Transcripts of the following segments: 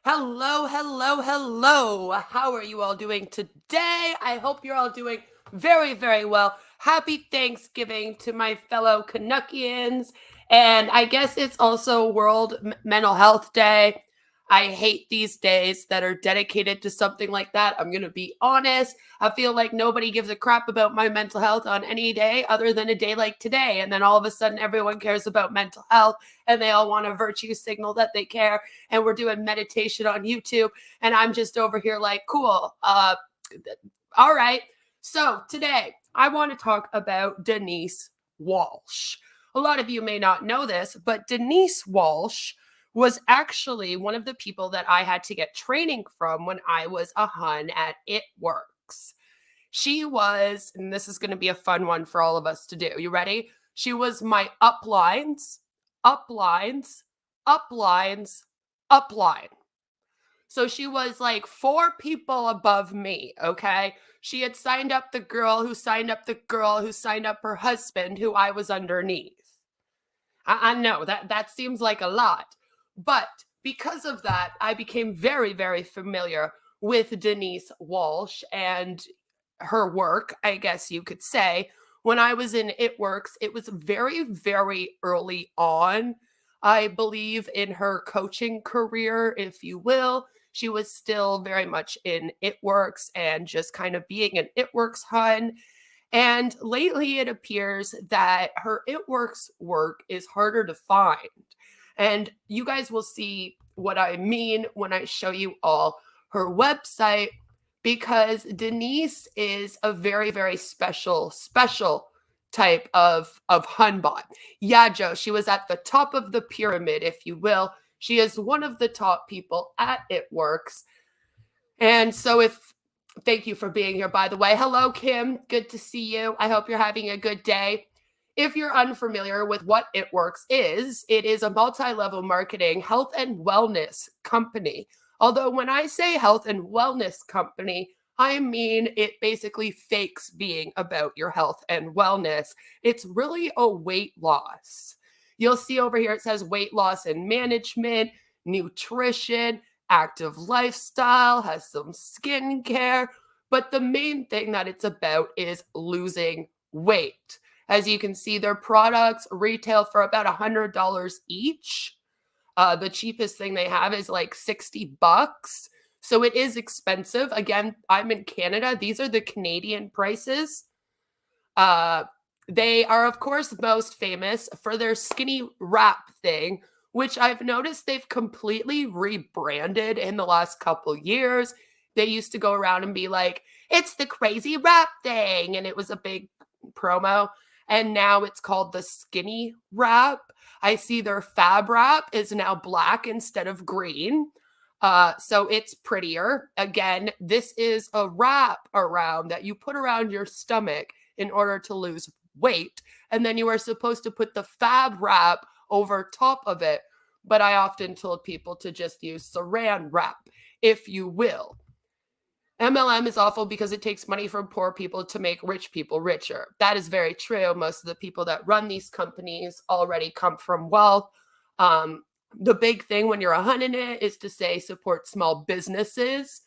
Hello, hello, hello. How are you all doing today? I hope you're all doing very, very well. Happy Thanksgiving to my fellow Canuckians. And I guess it's also World Mental Health Day. I hate these days that are dedicated to something like that. I'm going to be honest. I feel like nobody gives a crap about my mental health on any day other than a day like today. And then all of a sudden, everyone cares about mental health and they all want to virtue signal that they care, and we're doing meditation on YouTube, and I'm just over here like, cool. All right. So today I want to talk about Denise Walsh. A lot of you may not know this, but Denise Walsh was actually one of the people that I had to get training from when I was a hun at It Works. She was, and this is going to be a fun one for all of us to do. You ready? She was my uplines, uplines, uplines, upline. So she was like four people above me, okay? She had signed up the girl who signed up the girl who signed up her husband, who I was underneath. I know that seems like a lot, but because of that, I became very, very familiar with Denise Walsh and her work, I guess you could say. When I was in It Works, it was very, very early on, I believe, in her coaching career, if you will. She was still very much in It Works and just kind of being an It Works hun. And lately, it appears that her It Works work is harder to find. And you guys will see what I mean when I show you all her website, because Denise is a very, very special type of Hunbot. Yeah, Joe, she was at the top of the pyramid, if you will. She is one of the top people at It Works. And so thank you for being here, by the way. Hello, Kim. Good to see you. I hope you're having a good day. If you're unfamiliar with what It Works is, it is a multi-level marketing health and wellness company. Although when I say health and wellness company, I mean it basically fakes being about your health and wellness. It's really a weight loss. You'll see over here it says weight loss and management, nutrition, active lifestyle, has some skincare, but the main thing that it's about is losing weight. As you can see, their products retail for about $100 each. The cheapest thing they have is like $60. So it is expensive. Again, I'm in Canada. These are the Canadian prices. They are, of course, most famous for their skinny wrap thing, which I've noticed they've completely rebranded in the last couple years. They used to go around and be like, it's the crazy wrap thing. And it was a big promo. And now it's called the skinny wrap. I see their fab wrap is now black instead of green. So it's prettier. Again, this is a wrap around that you put around your stomach in order to lose weight. And then you are supposed to put the fab wrap over top of it. But I often told people to just use saran wrap, if you will. MLM is awful because it takes money from poor people to make rich people richer. That is very true. Most of the people that run these companies already come from wealth. The big thing when you're a hun in it is to say support small businesses,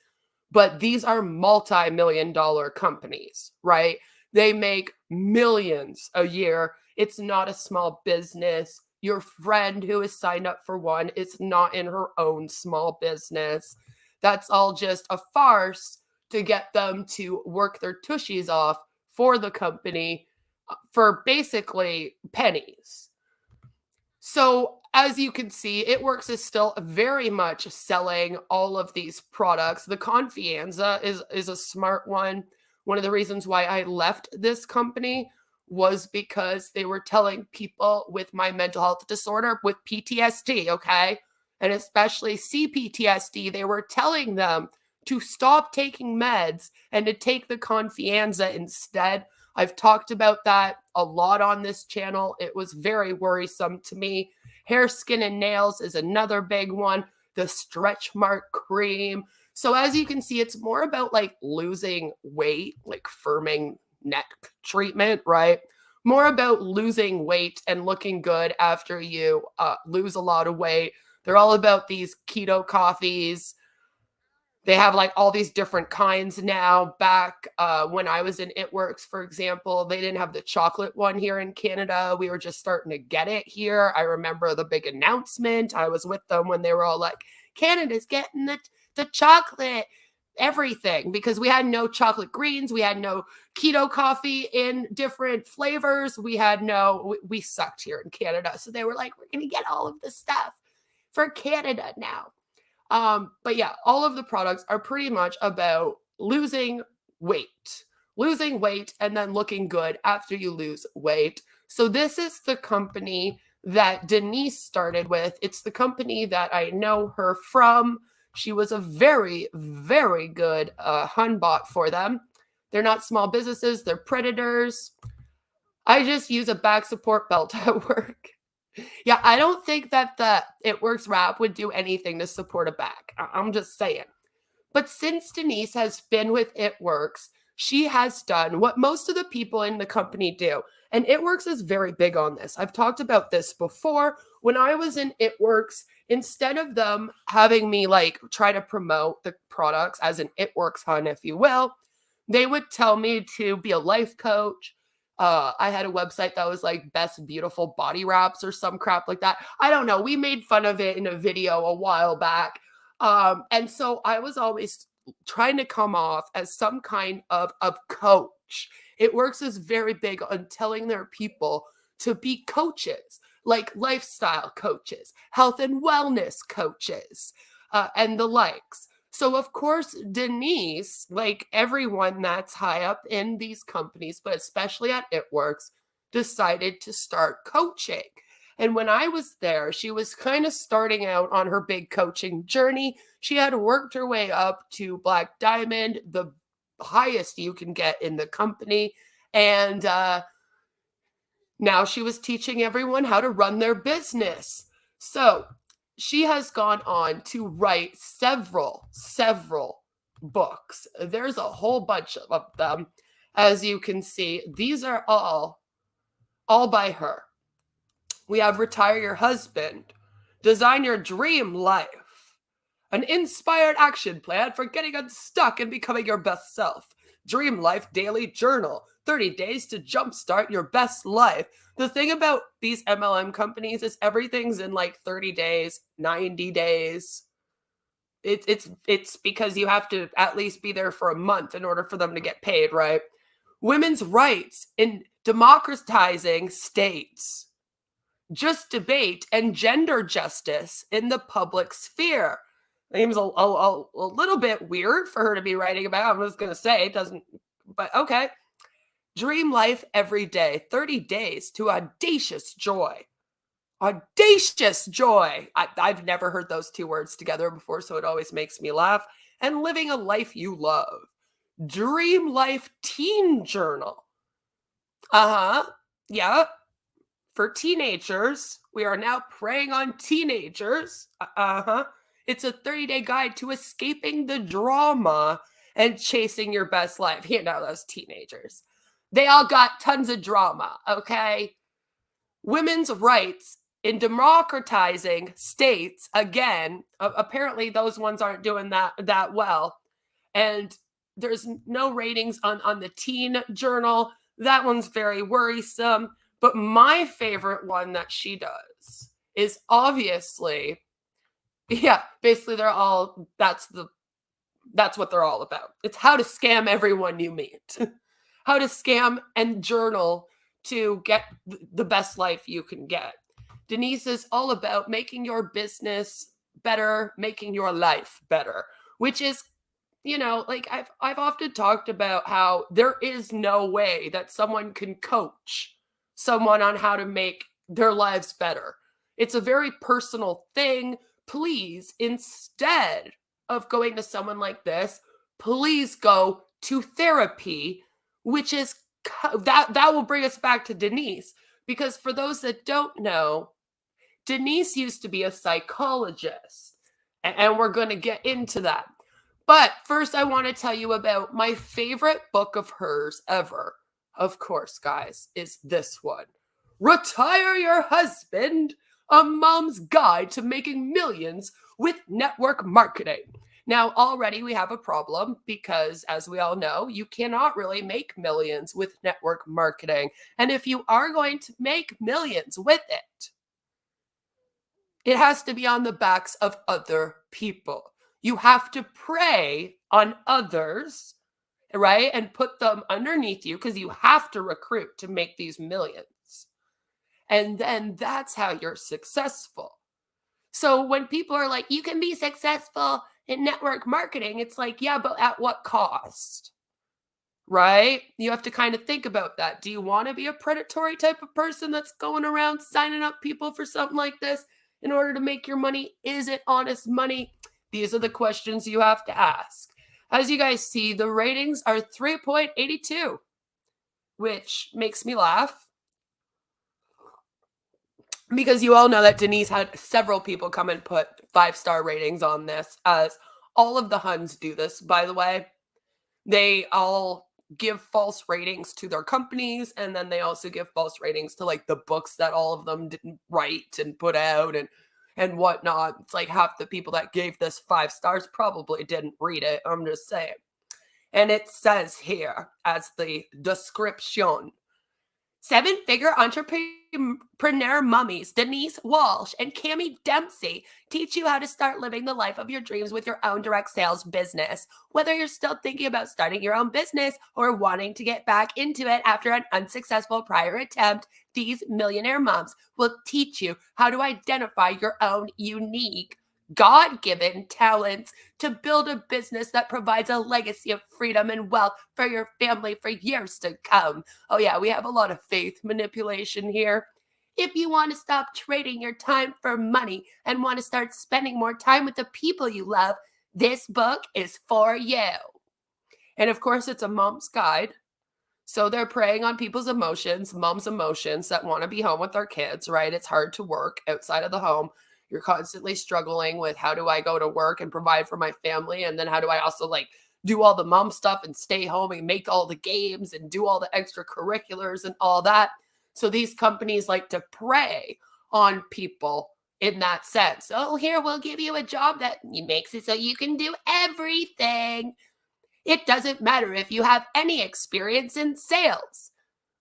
but these are multi-million-dollar companies, right? They make millions a year. It's not a small business. Your friend who is signed up for one is not in her own small business. That's all just a farce to get them to work their tushies off for the company for basically pennies. So as you can see, It Works is still very much selling all of these products. The Confianza is a smart one. One of the reasons why I left this company was because they were telling people with my mental health disorder, with PTSD, okay, and especially CPTSD, they were telling them to stop taking meds and to take the Confianza instead. I've talked about that a lot on this channel. It was very worrisome to me. Hair, skin, and nails is another big one. The stretch mark cream. So as you can see, it's more about like losing weight, like firming neck treatment, right? More about losing weight and looking good after you lose a lot of weight. They're all about these keto coffees. They have like all these different kinds now. Back when I was in It Works, for example, they didn't have the chocolate one here in Canada. We were just starting to get it here. I remember the big announcement. I was with them when they were all like, Canada's getting the chocolate, everything, because we had no chocolate greens. We had no keto coffee in different flavors. We sucked here in Canada. So they were like, we're going to get all of this stuff for Canada now. But yeah, all of the products are pretty much about losing weight, and then looking good after you lose weight. So this is the company that Denise started with. It's the company that I know her from. She was a very, very good Hunbot for them. They're not small businesses. They're predators. I just use a back support belt at work. Yeah, I don't think that the It Works wrap would do anything to support a back. I'm just saying. But since Denise has been with It Works, she has done what most of the people in the company do. And It Works is very big on this. I've talked about this before. When I was in It Works, instead of them having me like try to promote the products as an It Works hun, if you will, they would tell me to be a life coach. I had a website that was like best beautiful body wraps or some crap like that. I don't know. We made fun of it in a video a while back. And so I was always trying to come off as some kind of coach. It Works is very big on telling their people to be coaches, like lifestyle coaches, health and wellness coaches, and the likes. So, of course, Denise, like everyone that's high up in these companies, but especially at It Works, decided to start coaching. And when I was there, she was kind of starting out on her big coaching journey. She had worked her way up to Black Diamond, the highest you can get in the company. And now she was teaching everyone how to run their business. So she has gone on to write several books. There's a whole bunch of them. As you can see, these are all by her. We have Retire Your Husband, Design Your Dream Life, an inspired action plan for getting unstuck and becoming your best self, Dream Life Daily Journal, 30 days to jumpstart your best life. The thing about these MLM companies is everything's in like 30 days, 90 days. It's because you have to at least be there for a month in order for them to get paid, right? Women's rights in democratizing states. Just debate and gender justice in the public sphere. Seems a little bit weird for her to be writing about. I'm just going to say it doesn't, but okay. Dream life every day, 30 days to audacious joy. Audacious joy. I've never heard those two words together before, so it always makes me laugh. And living a life you love. Dream Life Teen Journal. Yeah. For teenagers, we are now preying on teenagers. It's a 30-day guide to escaping the drama and chasing your best life. You know, those teenagers. They all got tons of drama, okay? Women's rights in democratizing states, again, apparently those ones aren't doing that well. And there's no ratings on the teen journal. That one's very worrisome. But my favorite one that she does is obviously, basically that's what they're all about. It's how to scam everyone you meet. How to scam and journal to get the best life you can get. Denise is all about making your business better, making your life better, which is, like I've often talked about how there is no way that someone can coach someone on how to make their lives better. It's a very personal thing. Please, instead of going to someone like this, please go to therapy, which is that will bring us back to Denise, because for those that don't know, Denise used to be a psychologist, and we're going to get into that. But first, I want to tell you about my favorite book of hers ever. Of course, guys, is this one. Retire Your Husband, A Mom's Guide to Making Millions with Network Marketing. Now, already we have a problem because, as we all know, you cannot really make millions with network marketing. And if you are going to make millions with it, it has to be on the backs of other people. You have to prey on others, right? And put them underneath you because you have to recruit to make these millions. And then that's how you're successful. So when people are like, you can be successful in network marketing, it's like, yeah, but at what cost? Right? You have to kind of think about that. Do you want to be a predatory type of person that's going around signing up people for something like this in order to make your money? Is it honest money? These are the questions you have to ask. As you guys see, the ratings are 3.82, which makes me laugh because you all know that Denise had several people come and put 5-star ratings on this, as all of the Huns do this, by the way. They all give false ratings to their companies, and then they also give false ratings to like the books that all of them didn't write and put out and whatnot. It's like half the people that gave this 5 stars probably didn't read it. I'm just saying. And it says here as the description, 7-figure entrepreneur mummies Denise Walsh and Cammie Dempsey teach you how to start living the life of your dreams with your own direct sales business. Whether you're still thinking about starting your own business or wanting to get back into it after an unsuccessful prior attempt, these millionaire moms will teach you how to identify your own unique God-given talents to build a business that provides a legacy of freedom and wealth for your family for years to come. Oh yeah, we have a lot of faith manipulation here. If you want to stop trading your time for money and want to start spending more time with the people you love, this book is for you. And of course, it's a mom's guide. So they're preying on people's emotions, mom's emotions that want to be home with their kids, right? It's hard to work outside of the home. You're constantly struggling with how do I go to work and provide for my family? And then how do I also like do all the mom stuff and stay home and make all the games and do all the extracurriculars and all that? So these companies like to prey on people in that sense. Oh, here, we'll give you a job that makes it so you can do everything. It doesn't matter if you have any experience in sales,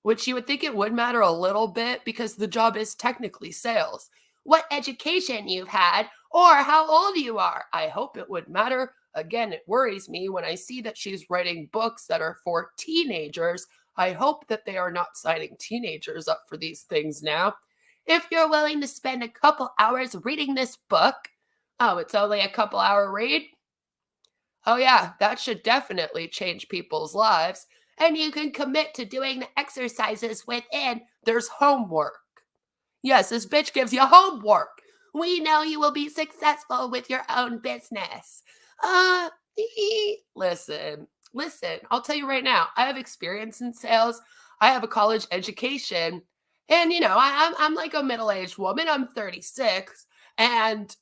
which you would think it would matter a little bit because the job is technically sales. What education you've had or how old you are. I hope it would matter. Again, it worries me when I see that she's writing books that are for teenagers. I hope that they are not signing teenagers up for these things now. If you're willing to spend a couple hours reading this book, oh, it's only a couple hour read? Oh, yeah, that should definitely change people's lives. And you can commit to doing the exercises within. There's homework. Yes, this bitch gives you homework. We know you will be successful with your own business. Uh, listen, I'll tell you right now, I have experience in sales. I have a college education. And, I'm like a middle-aged woman. I'm 36. And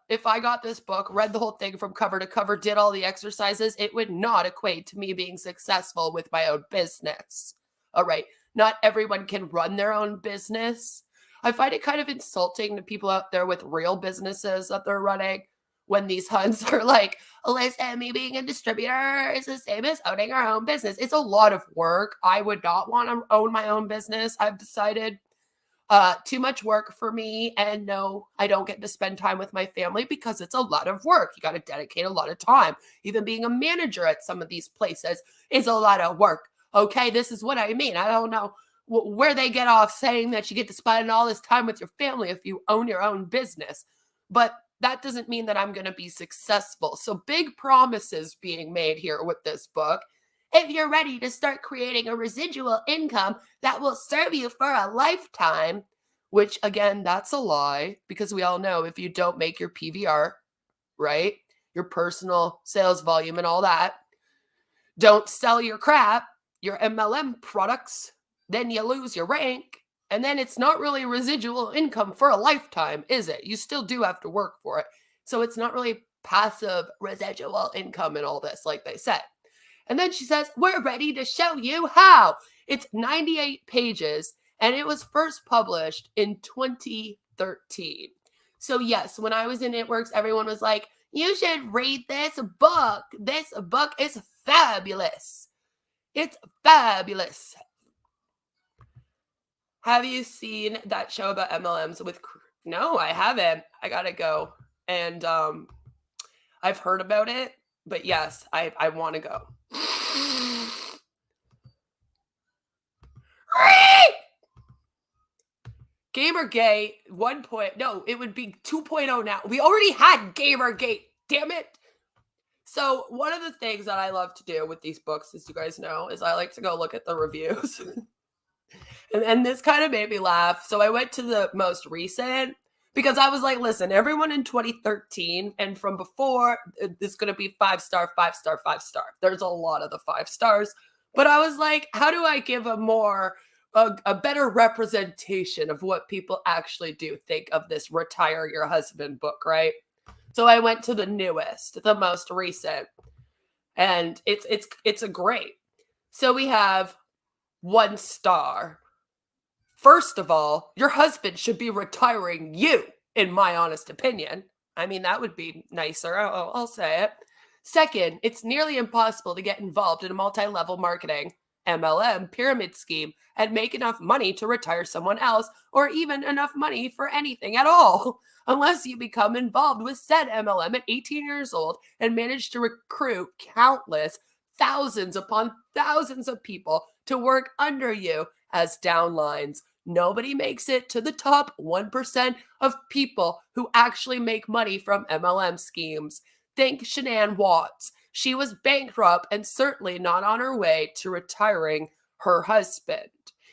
if I got this book, read the whole thing from cover to cover, did all the exercises, it would not equate to me being successful with my own business. All right. Not everyone can run their own business. I find it kind of insulting to people out there with real businesses that they're running when these Huns are like, listen, me being a distributor is the same as owning our own business. It's a lot of work. I would not want to own my own business. I've decided too much work for me. And no, I don't get to spend time with my family because it's a lot of work. You got to dedicate a lot of time. Even being a manager at some of these places is a lot of work. Okay, this is what I mean. I don't know where they get off saying that you get to spend all this time with your family if you own your own business. But that doesn't mean that I'm going to be successful. So big promises being made here with this book. If you're ready to start creating a residual income that will serve you for a lifetime, which again, that's a lie because we all know if you don't make your PVR, right, your personal sales volume and all that, don't sell your crap, your MLM products, then you lose your rank. And then it's not really residual income for a lifetime, is it? You still do have to work for it. So it's not really passive residual income and all this, like they said. And then she says, we're ready to show you how. It's 98 pages, and it was first published in 2010. 2013. So yes, when I was in It Works, everyone was like, you should read this book. This book is fabulous. It's fabulous. Have you seen that show about MLMs with? No, I haven't. I gotta go. And I've heard about it, but yes, I want to go. Gamergate 1. No, it would be 2.0 now. We already had Gamergate. Damn it. So one of the things that I love to do with these books, as you guys know, is I like to go look at the reviews. and this kind of made me laugh. So I went to the most recent because I was like, listen, everyone in 2013 and from before is going to be 5-star, 5-star, 5-star. There's a lot of the 5 stars. But I was like, how do I give a better representation of what people actually do think of this Retire Your Husband book, right? So I went to the newest, the most recent, and it's a great. So we have 1 star. First of all, your husband should be retiring you, in my honest opinion. I mean, that would be nicer. I'll say it. Second, it's nearly impossible to get involved in a multi-level marketing MLM pyramid scheme and make enough money to retire someone else or even enough money for anything at all unless you become involved with said MLM at 18 years old and manage to recruit countless thousands upon thousands of people to work under you as downlines. Nobody makes it to the top 1% of people who actually make money from MLM schemes. Think Shanann Watts. She was bankrupt and certainly not on her way to retiring her husband.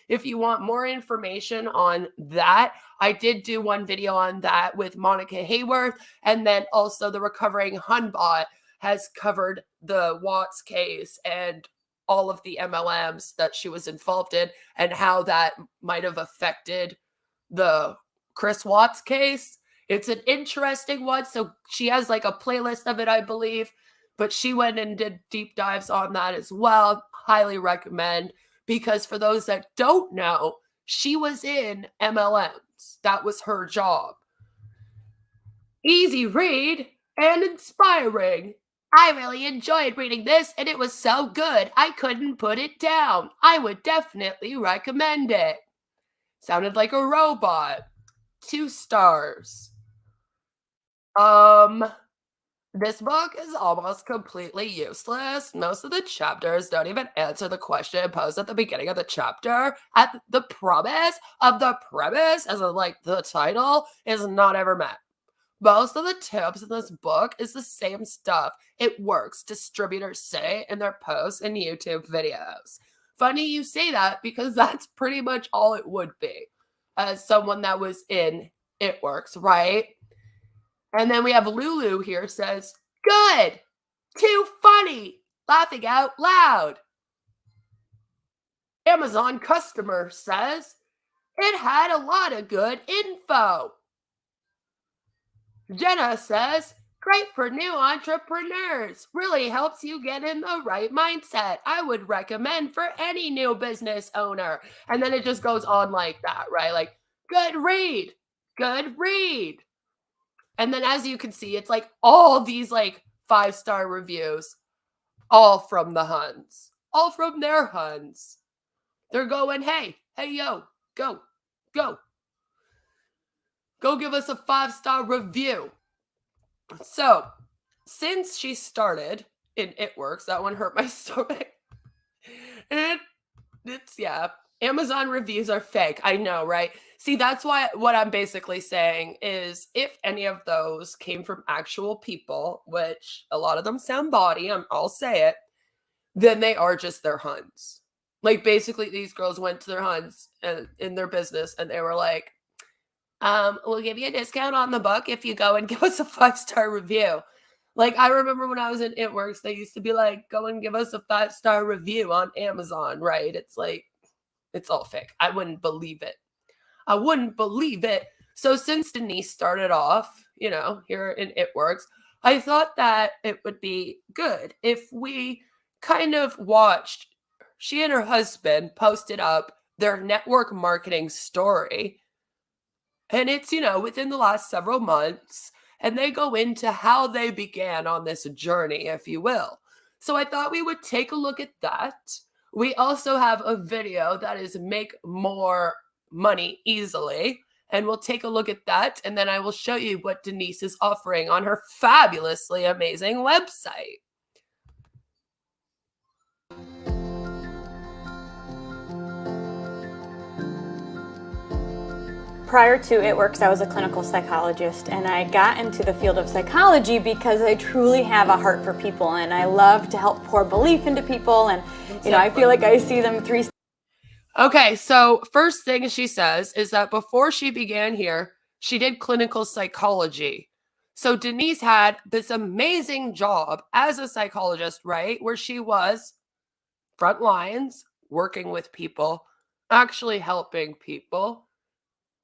If you want more information on that, I did do one video on that with Monica Hayworth, and then also the Recovering Hunbot has covered the Watts case and all of the MLMs that she was involved in and how that might have affected the Chris Watts case. It's an interesting one. So she has like a playlist of it, I believe, but she went and did deep dives on that as well. Highly recommend, because for those that don't know, she was in MLMs. That was her job. Easy read and inspiring. I really enjoyed reading this and it was so good I couldn't put it down. I would definitely recommend it. Sounded like a robot. 2 stars. This book is almost completely useless. Most of the chapters don't even answer the question posed at the beginning of the chapter. At the premise, as in like the title, is not ever met. Most of the tips in this book is the same stuff it works distributors say in their posts and YouTube videos. Funny you say that because that's pretty much all it would be as someone that was in It Works, right? And then we have Lulu here says, good, too funny, laughing out loud. Amazon customer says, it had a lot of good info. Jenna says, great for new entrepreneurs. Really helps you get in the right mindset. I would recommend for any new business owner. And then it just goes on like that, right? Like, good read, good read. And then as you can see, it's like all these like 5-star reviews, all from the Huns, all from their Huns. They're going, hey, yo, go give us a 5-star review. So, since she started in It Works, that one hurt my stomach. And yeah, Amazon reviews are fake. I know, right? See, that's why what I'm basically saying is if any of those came from actual people, which a lot of them sound bawdy, I'll say it, then they are just their Huns. Like basically these girls went to their Huns in their business and they were like, we'll give you a discount on the book if you go and give us a 5-star review. Like I remember when I was in It Works, they used to be like, go and give us a 5-star review on Amazon, right? It's like, it's all fake. I wouldn't believe it. So since Denise started off, here in It Works, I thought that it would be good if we kind of watched, she and her husband posted up their network marketing story And it's, within the last several months. And they go into how they began on this journey, if you will. So I thought we would take a look at that. We also have a video that is make more money easily. And we'll take a look at that. And then I will show you what Denise is offering on her fabulously amazing website. Prior to It Works, I was a clinical psychologist, and I got into the field of psychology because I truly have a heart for people, and I love to help pour belief into people, and I feel like I see them three. Okay, so first thing she says is that before she began here, she did clinical psychology. So Denise had this amazing job as a psychologist, right? Where she was front lines, working with people, actually helping people.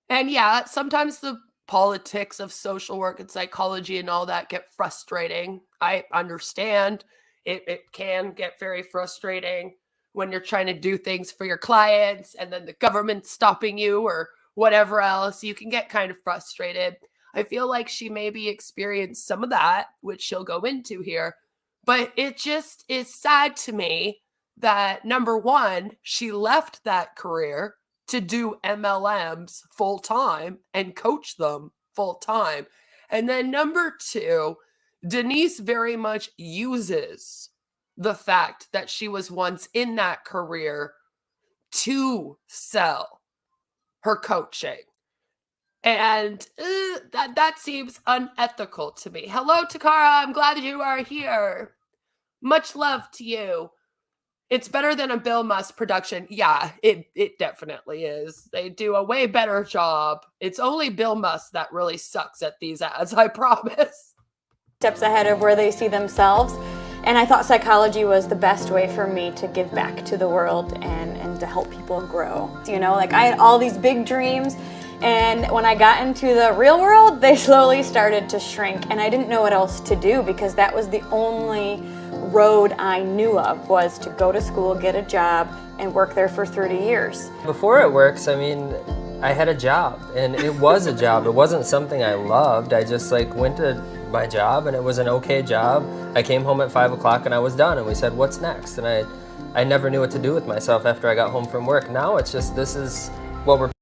And yeah, sometimes the politics of social work and psychology and all that get frustrating. I understand it can get very frustrating when you're trying to do things for your clients and then the government's stopping you or whatever else. You can get kind of frustrated. I feel like she maybe experienced some of that, which she'll go into here. But it just is sad to me that number one, she left that career to do MLMs full time and coach them full time. And then number two, Denise very much uses the fact that she was once in that career to sell her coaching. And that seems unethical to me. Hello, Takara. I'm glad you are here. Much love to you. It's better than a Bill Musk production. Yeah, it definitely is. They do a way better job. It's only Bill Musk that really sucks at these ads, I promise. Steps ahead of where they see themselves. And I thought psychology was the best way for me to give back to the world and to help people grow. Like I had all these big dreams, and when I got into the real world, they slowly started to shrink, and I didn't know what else to do because that was the only road I knew of, was to go to school, get a job, and work there for 30 years. Before It Works, I had a job, and it was a job. It wasn't something I loved. I just went to my job, and it was an okay job. I came home at 5 o'clock and I was done, and we said, what's next? And I never knew what to do with myself after I got home from work. Now it's just, this is what we're...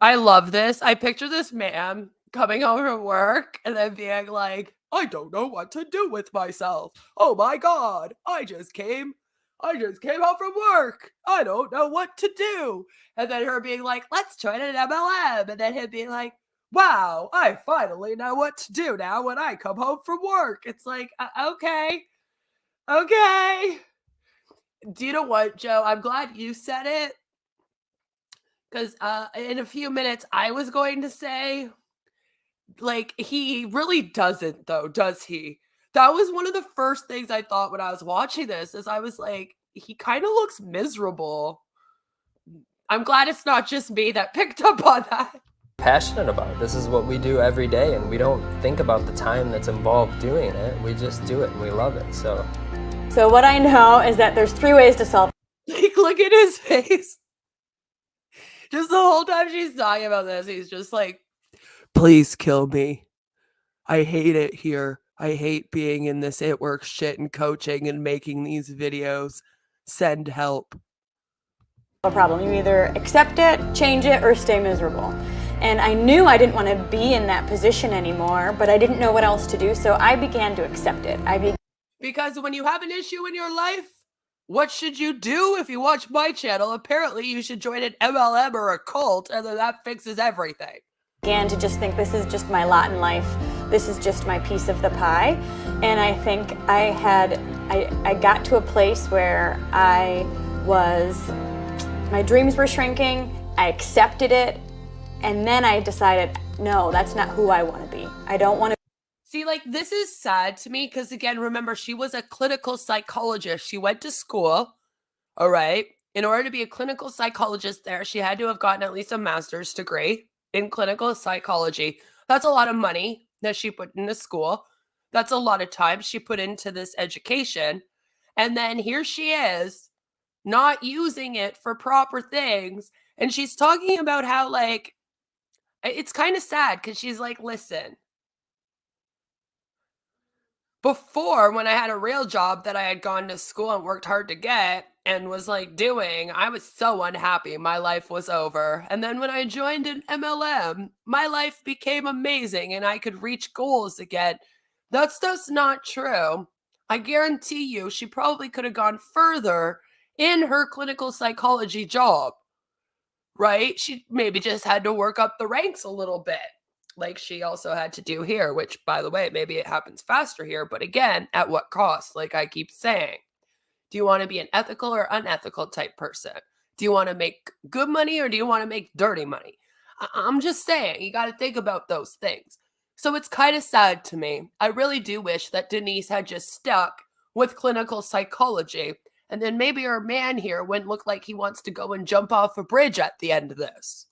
I love this. I picture this man coming home from work and then being like, I don't know what to do with myself. Oh my God, I just came home from work. I don't know what to do. And then her being like, let's join an MLM. And then him being like, wow, I finally know what to do now when I come home from work. It's like, okay. Do you know what, Joe? I'm glad you said it. Because in a few minutes, I was going to say, he really doesn't, though, does he? That was one of the first things I thought when I was watching this, is I was like, he kind of looks miserable. I'm glad it's not just me that picked up on that. Passionate about. This is what we do every day, and we don't think about the time that's involved doing it. We just do it and we love it. So what I know is that there's 3 ways to solve. Look at his face. Just the whole time she's talking about this, he's just like, please kill me. I hate it here. I hate being in this It Works shit and coaching and making these videos. Send help. A problem. You either accept it, change it, or stay miserable. And I knew I didn't want to be in that position anymore, but I didn't know what else to do, so I began to accept it. Because when you have an issue in your life, what should you do? If you watch my channel, apparently you should join an MLM or a cult, and then that fixes everything. Began to just think, this is just my lot in life. This is just my piece of the pie. And I think I got to a place where my dreams were shrinking, I accepted it, and then I decided, no, that's not who I want to be. I don't want to. See, this is sad to me because, again, remember, she was a clinical psychologist. She went to school, all right? In order to be a clinical psychologist there, she had to have gotten at least a master's degree in clinical psychology. That's a lot of money that she put into school. That's a lot of time she put into this education. And then here she is, not using it for proper things. And she's talking about how, It's kind of sad because she's like, listen, before, when I had a real job that I had gone to school and worked hard to get and was like doing, I was so unhappy. My life was over. And then when I joined an MLM, my life became amazing and I could reach goals again. That's just not true. I guarantee you, she probably could have gone further in her clinical psychology job, right? She maybe just had to work up the ranks a little bit, like she also had to do here, which, by the way, maybe it happens faster here, but again, at what cost? Like I keep saying, do you want to be an ethical or unethical type person? Do you want to make good money or do you want to make dirty money? I'm just saying, you got to think about those things. So it's kind of sad to me. I really do wish that Denise had just stuck with clinical psychology, and then maybe her man here wouldn't look like he wants to go and jump off a bridge at the end of this.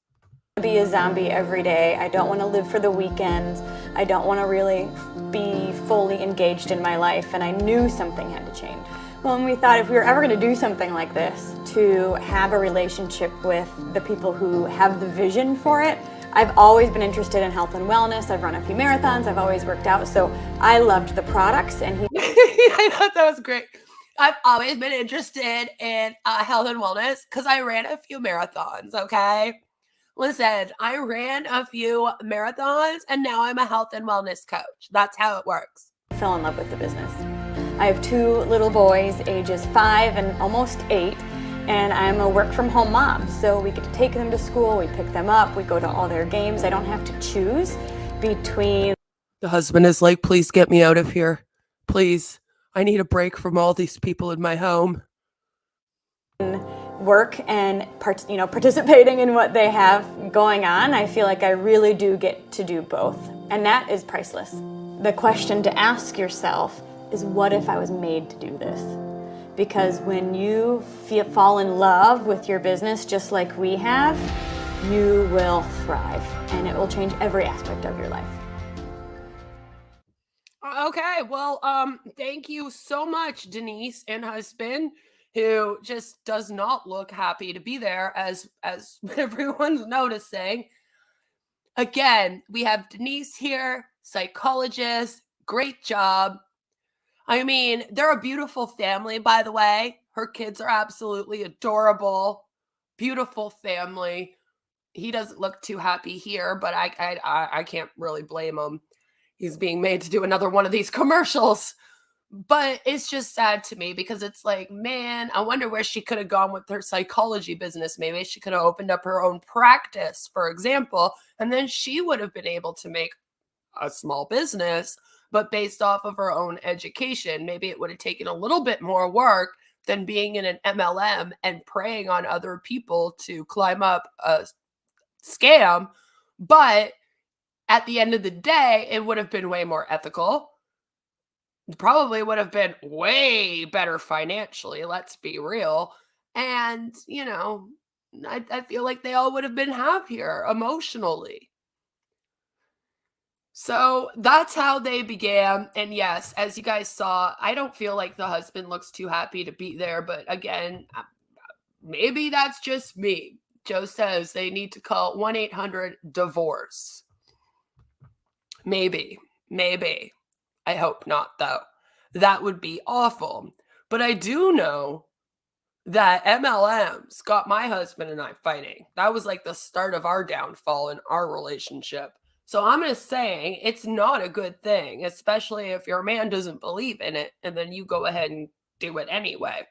Be a zombie every day. I don't want to live for the weekends. I don't want to really be fully engaged in my life, and I knew something had to change. When we thought if we were ever going to do something like this, to have a relationship with the people who have the vision for it. I've always been interested in health and wellness. I've run a few marathons. I've always worked out. So I loved the products, and I thought that was great. I've always been interested in health and wellness because I ran a few marathons, okay? Listen, I ran a few marathons and now I'm a health and wellness coach. That's how it works. fell in love with the business. I have 2 little boys, ages 5 and almost 8, and I'm a work from home mom. So we get to take them to school, we pick them up, we go to all their games. I don't have to choose between. The husband is like, please get me out of here. Please. I need a break from all these people in my home. Work and participating in what they have going on. I feel like I really do get to do both, and that is priceless. The question to ask yourself is, what if I was made to do this? Because when you fall in love with your business just like we have, you will thrive, and it will change every aspect of your life. Okay, well, thank you so much, Denise and husband, who just does not look happy to be there, as everyone's noticing. Again, we have Denise here, psychologist, great job. I mean, they're a beautiful family, by the way. Her kids are absolutely adorable. Beautiful family. He doesn't look too happy here, but I can't really blame him. He's being made to do another one of these commercials. But it's just sad to me because it's like, man, I wonder where she could have gone with her psychology business. Maybe she could have opened up her own practice, for example, and then she would have been able to make a small business, but based off of her own education. Maybe it would have taken a little bit more work than being in an MLM and preying on other people to climb up a scam. But at the end of the day, it would have been way more ethical. Probably would have been way better financially, let's be real. And, I feel like they all would have been happier emotionally. So that's how they began. And yes, as you guys saw, I don't feel like the husband looks too happy to be there. But again, maybe that's just me. Joe says they need to call 1-800-DIVORCE. Maybe. I hope not, though. That would be awful. But I do know that MLMs got my husband and I fighting. That was like the start of our downfall in our relationship. So I'm just saying it's not a good thing, especially if your man doesn't believe in it and then you go ahead and do it anyway.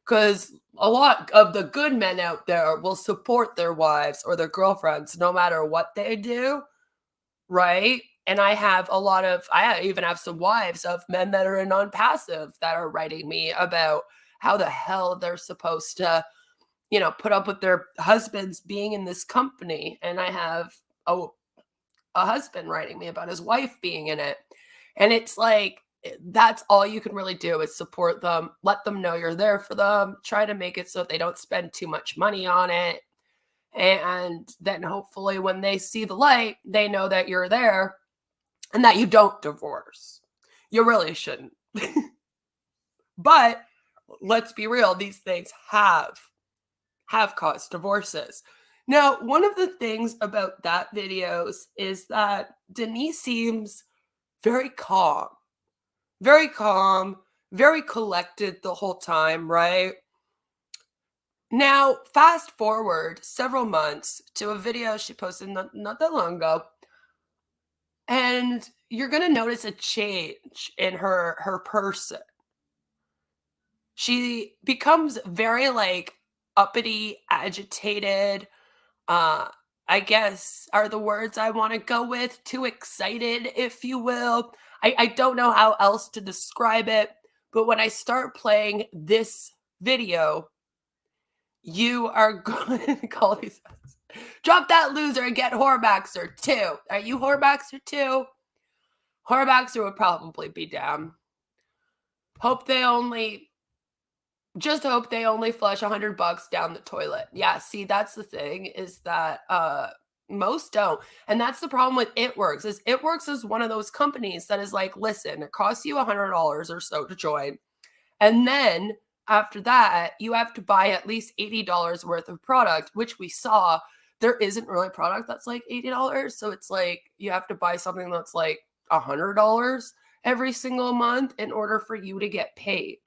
Because a lot of the good men out there will support their wives or their girlfriends no matter what they do, right? And I even have some wives of men that are non-passive that are writing me about how the hell they're supposed to, put up with their husbands being in this company. And I have a husband writing me about his wife being in it. And it's like, that's all you can really do is support them, let them know you're there for them, try to make it so they don't spend too much money on it. And then hopefully when they see the light, they know that you're there and that you don't divorce. You really shouldn't. But let's be real, these things have caused divorces. Now, one of the things about that videos is that Denise seems very calm, very collected the whole time, right? Now, fast forward several months to a video she posted not that long ago, and you're going to notice a change in her person. She becomes very like uppity, agitated, uh I guess are the words I want to go with, too excited, if you will. I don't know how else to describe it, but when I start playing this video, you are going to call these drop that loser and get Horbaxer too. Are you Horbaxer too? Horbaxer would probably be down. Hope they only Just hope they only flush $100 down the toilet. Yeah, see, that's the thing, is that most don't. And that's the problem with It Works. Is It Works is one of those companies that is like, listen, it costs you $100 or so to join. And then after that, you have to buy at least $80 worth of product, which we saw there isn't really product that's like $80. So it's like you have to buy something that's like $100 every single month in order for you to get paid.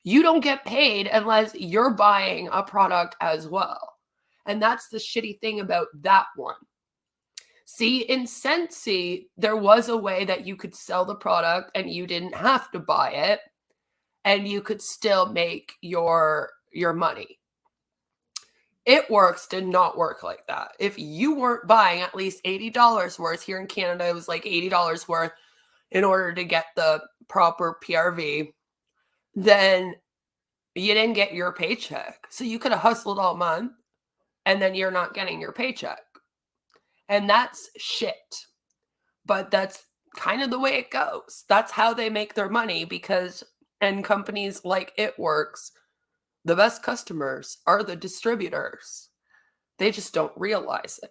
You don't get paid unless you're buying a product as well. And that's the shitty thing about that one. See, in Scentsy, there was a way that you could sell the product and you didn't have to buy it, and you could still make your money. It Works did not work like that. If you weren't buying at least $80 worth, here in Canada, it was like $80 worth in order to get the proper PRV, then you didn't get your paycheck. So you could have hustled all month and then you're not getting your paycheck. And that's shit. But that's kind of the way it goes. That's how they make their money, because and companies like It Works, the best customers are the distributors. They just don't realize it.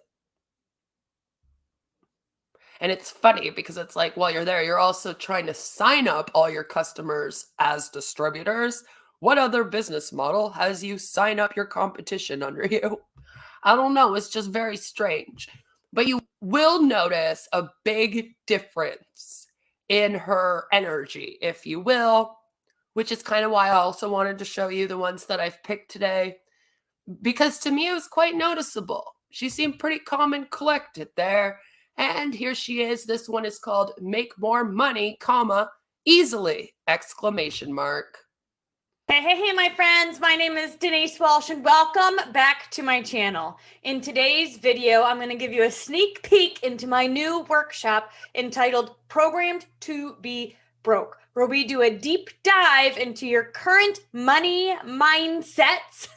And it's funny because it's like, while you're there, you're also trying to sign up all your customers as distributors. What other business model has you sign up your competition under you? I don't know. It's just very strange. But you will notice a big difference in her energy, if you will, which is kind of why I also wanted to show you the ones that I've picked today, because to me it was quite noticeable. She seemed pretty calm and collected there. And here she is. This one is called Make More Money, comma, Easily, exclamation mark. Hey, my friends. My name is Denise Walsh, and welcome back to my channel. In today's video, I'm going to give you a sneak peek into my new workshop entitled Programmed to be Broke, where we do a deep dive into your current money mindsets,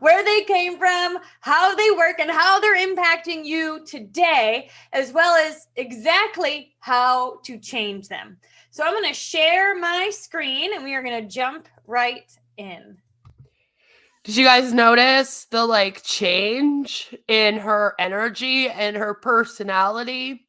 where they came from, how they work, and how they're impacting you today, as well as exactly how to change them. So I'm going to share my screen and we are going to jump right in. Did you guys notice the like change in her energy and her personality?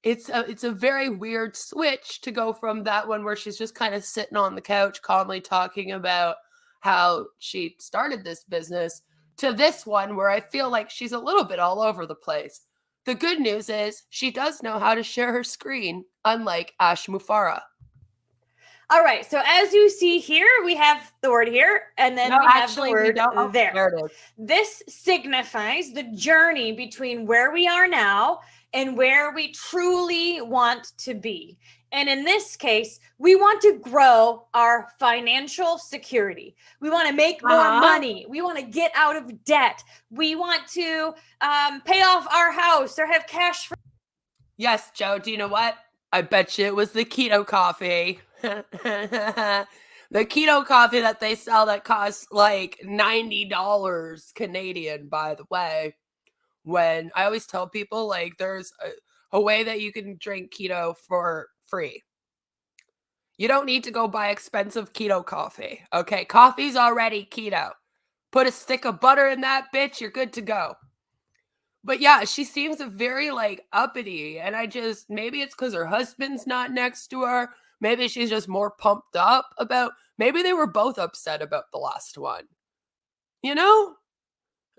It's a very weird switch to go from that one where she's just kind of sitting on the couch calmly talking about how she started this business, to this one where I feel like she's a little bit all over the place. The good news is she does know how to share her screen, unlike Ash Mufara. All right, so as you see here, we have the word here, and then we have the word there. There it is. This signifies the journey between where we are now and where we truly want to be. And in this case, we want to grow our financial security. We want to make more money. We want to get out of debt. We want to pay off our house or have cash. Yes, Joe, do you know what? I bet you it was the keto coffee. The keto coffee that they sell that costs like $90 Canadian, by the way. When I always tell people, like, there's a way that you can drink keto for free. You don't need to go buy expensive keto coffee. Okay, coffee's already keto. Put a stick of butter in that bitch, you're good to go. But yeah, she seems very like uppity, and maybe it's because her husband's not next to her. Maybe she's just more pumped up maybe they were both upset about the last one. You know?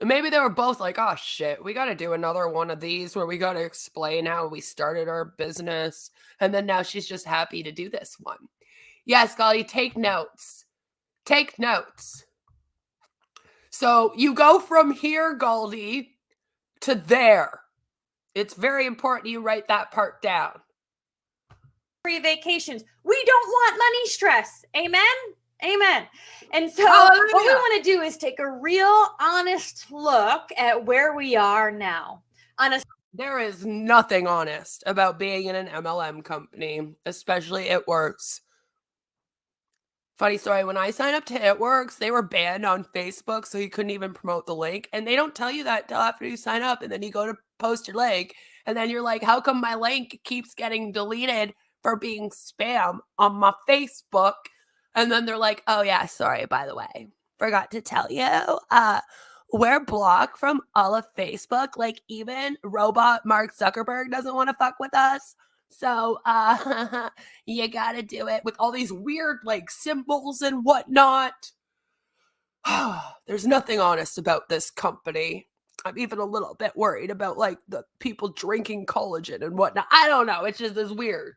Maybe they were both like, oh shit, we got to do another one of these where we got to explain how we started our business. And then now she's just happy to do this one. Yes, Golly, take notes. Take notes. So you go from here, Goldie, to there. It's very important you write that part down. Free vacations. We don't want money stress. Amen? Amen. And so Hallelujah. what we want to do is take a real honest look at where we are now. There is nothing honest about being in an MLM company, especially It Works. Funny story, when I signed up to It Works, they were banned on Facebook, so you couldn't even promote the link. And they don't tell you that till after you sign up, and then you go to post your link, and then you're like, how come my link keeps getting deleted for being spam on my Facebook? And then they're like, oh yeah, sorry, by the way, forgot to tell you, we're blocked from all of Facebook. Like even robot Mark Zuckerberg doesn't want to fuck with us. So you gotta do it with all these weird like symbols and whatnot. There's nothing honest about this company. I'm even a little bit worried about like the people drinking collagen and whatnot. I don't know. It's just this weird.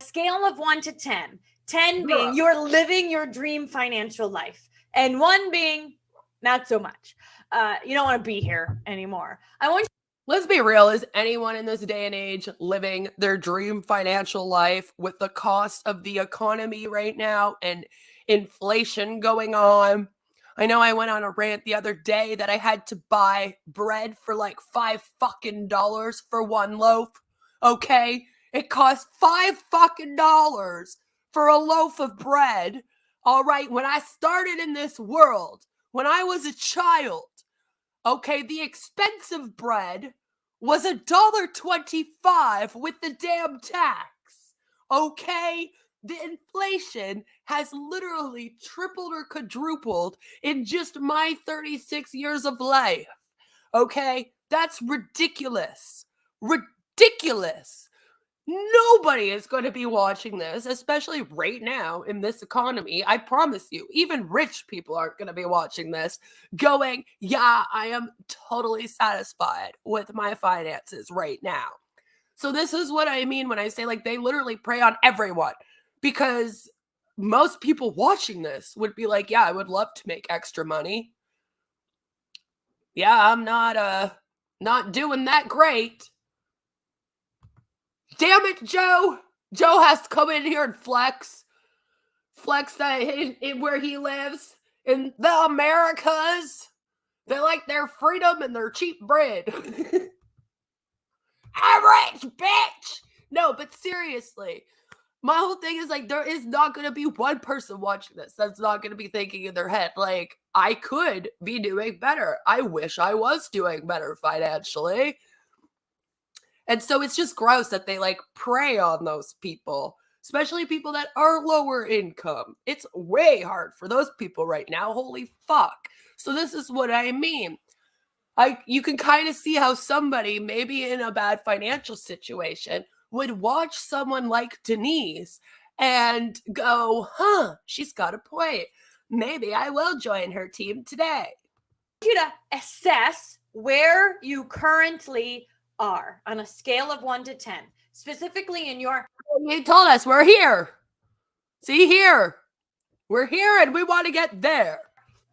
Scale of 1 to 10. 10 being you're living your dream financial life, and 1 being not so much. You don't want to be here anymore. Let's be real. Is anyone in this day and age living their dream financial life with the cost of the economy right now and inflation going on? I know I went on a rant the other day that I had to buy bread for like $5 for one loaf. Okay? It cost $5 for a loaf of bread. All right. When I started in this world, when I was a child, okay, the expensive bread was $1.25 with the damn tax. Okay? The inflation has literally tripled or quadrupled in just my 36 years of life. Okay? That's ridiculous. Ridiculous. Nobody is going to be watching this, especially right now in this economy. I promise you, even rich people aren't going to be watching this going, yeah, I am totally satisfied with my finances right now. So this is what I mean when I say like they literally prey on everyone, because most people watching this would be like, yeah, I would love to make extra money. Yeah, I'm not doing that great. Damn it, Joe. Joe has to come in here and flex that in where he lives in the Americas. They like their freedom and their cheap bread. I'm rich, bitch. No, but seriously, my whole thing is like there is not going to be one person watching this that's not going to be thinking in their head like I could be doing better. I wish I was doing better financially. And so it's just gross that they like prey on those people, especially people that are lower income. It's way hard for those people right now. Holy fuck. So this is what I mean. You can kind of see how somebody maybe in a bad financial situation would watch someone like Denise and go, huh, she's got a point. Maybe I will join her team today. You to assess where you currently are on a scale of 1 to 10, specifically in your. You told us we're here. See here. We're here and we want to get there.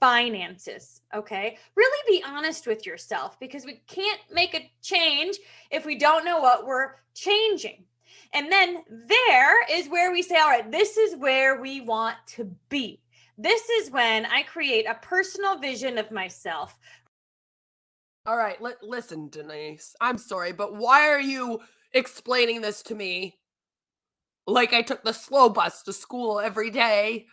Finances, okay? Really be honest with yourself, because we can't make a change if we don't know what we're changing. And then there is where we say, all right, this is where we want to be. This is when I create a personal vision of myself. All right, listen, Denise. I'm sorry, but why are you explaining this to me like I took the slow bus to school every day?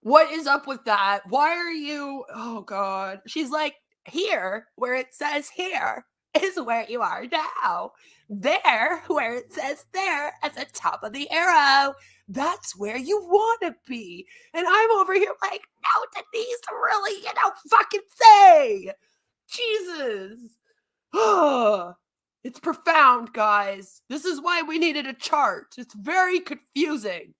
What is up with that? Why are you? Oh, God. She's like, here, where it says here, is where you are now. There, where it says there, at the top of the arrow, that's where you want to be. And I'm over here like, no, Denise, really, you don't fucking say. Jesus. It's profound, guys. This is why we needed a chart. It's very confusing.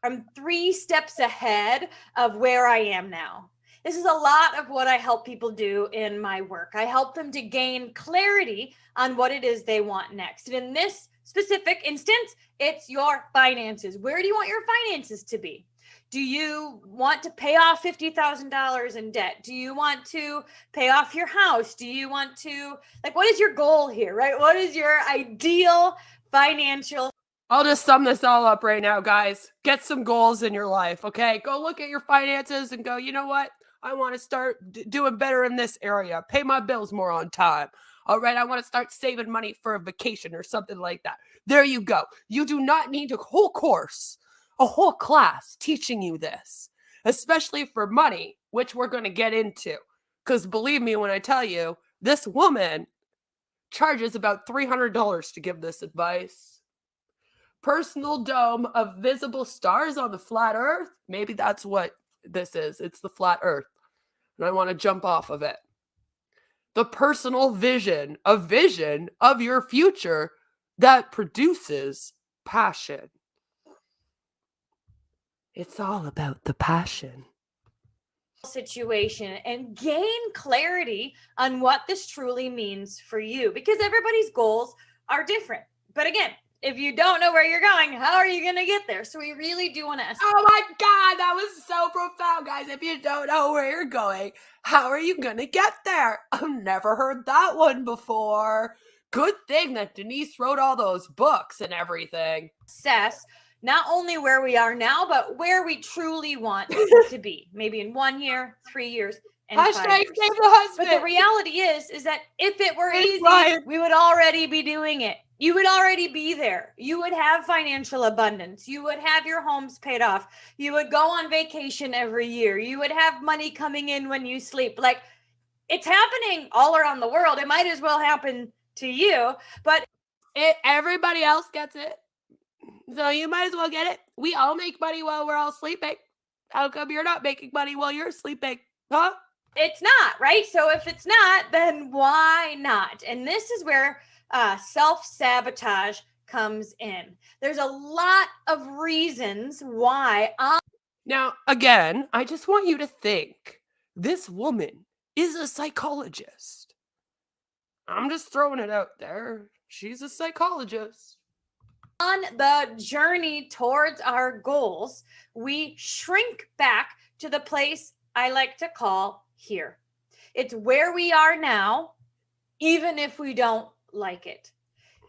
I'm 3 steps ahead of where I am now. This is a lot of what I help people do in my work. I help them to gain clarity on what it is they want next. And in this specific instance, it's your finances. Where do you want your finances to be? Do you want to pay off $50,000 in debt? Do you want to pay off your house? Do you want to, like, what is your goal here, right? What is your ideal financial? I'll just sum this all up right now, guys. Get some goals in your life, okay? Go look at your finances and go, you know what? I want to start doing better in this area. Pay my bills more on time. All right, I want to start saving money for a vacation or something like that. There you go. You do not need a whole course, a whole class teaching you this, especially for money, which we're going to get into. Because believe me when I tell you, this woman charges about $300 to give this advice. Personal dome of visible stars on the flat earth. Maybe that's what this is. It's the flat earth. And I want to jump off of it. The personal vision, a vision of your future that produces passion. It's all about the passion. Situation and gain clarity on what this truly means for you, because everybody's goals are different. But again, if you don't know where you're going, how are you going to get there? So we really do want to Oh my God, that was so profound, guys. If you don't know where you're going, how are you going to get there? I've never heard that one before. Good thing that Denise wrote all those books and everything. assess not only where we are now, but where we truly want to be. Maybe in 1 year, 3 years, and 5 Hashtag years. save the husband. But the reality is that if it were Hey, easy, Ryan. we would already be doing it. You would already be there. You would have financial abundance. You would have your homes paid off. You would go on vacation every year. You would have money coming in when you sleep. Like, it's happening all around the world. It might as well happen to you, but everybody else gets it. So you might as well get it. We all make money while we're all sleeping. How come you're not making money while you're sleeping? Huh? it's not, right? So if it's not, then why not? And this is where self-sabotage comes in. There's a lot of reasons why. Now, again, I just want you to think this woman is a psychologist. I'm just throwing it out there. She's a psychologist. On the journey towards our goals, we shrink back to the place I like to call here. It's where we are now, even if we don't like it.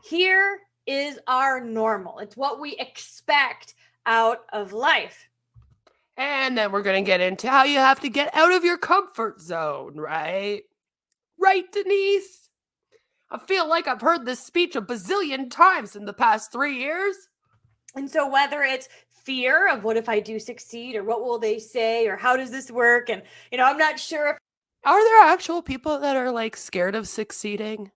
Here is our normal. It's what we expect out of life. And then we're going to get into how you have to get out of your comfort zone, right? Right, Denise? I feel like I've heard this speech a bazillion times in the past 3 years. And so whether it's fear of what if I do succeed, or what will they say, or how does this work? And, I'm not sure if Are there actual people that are like scared of succeeding?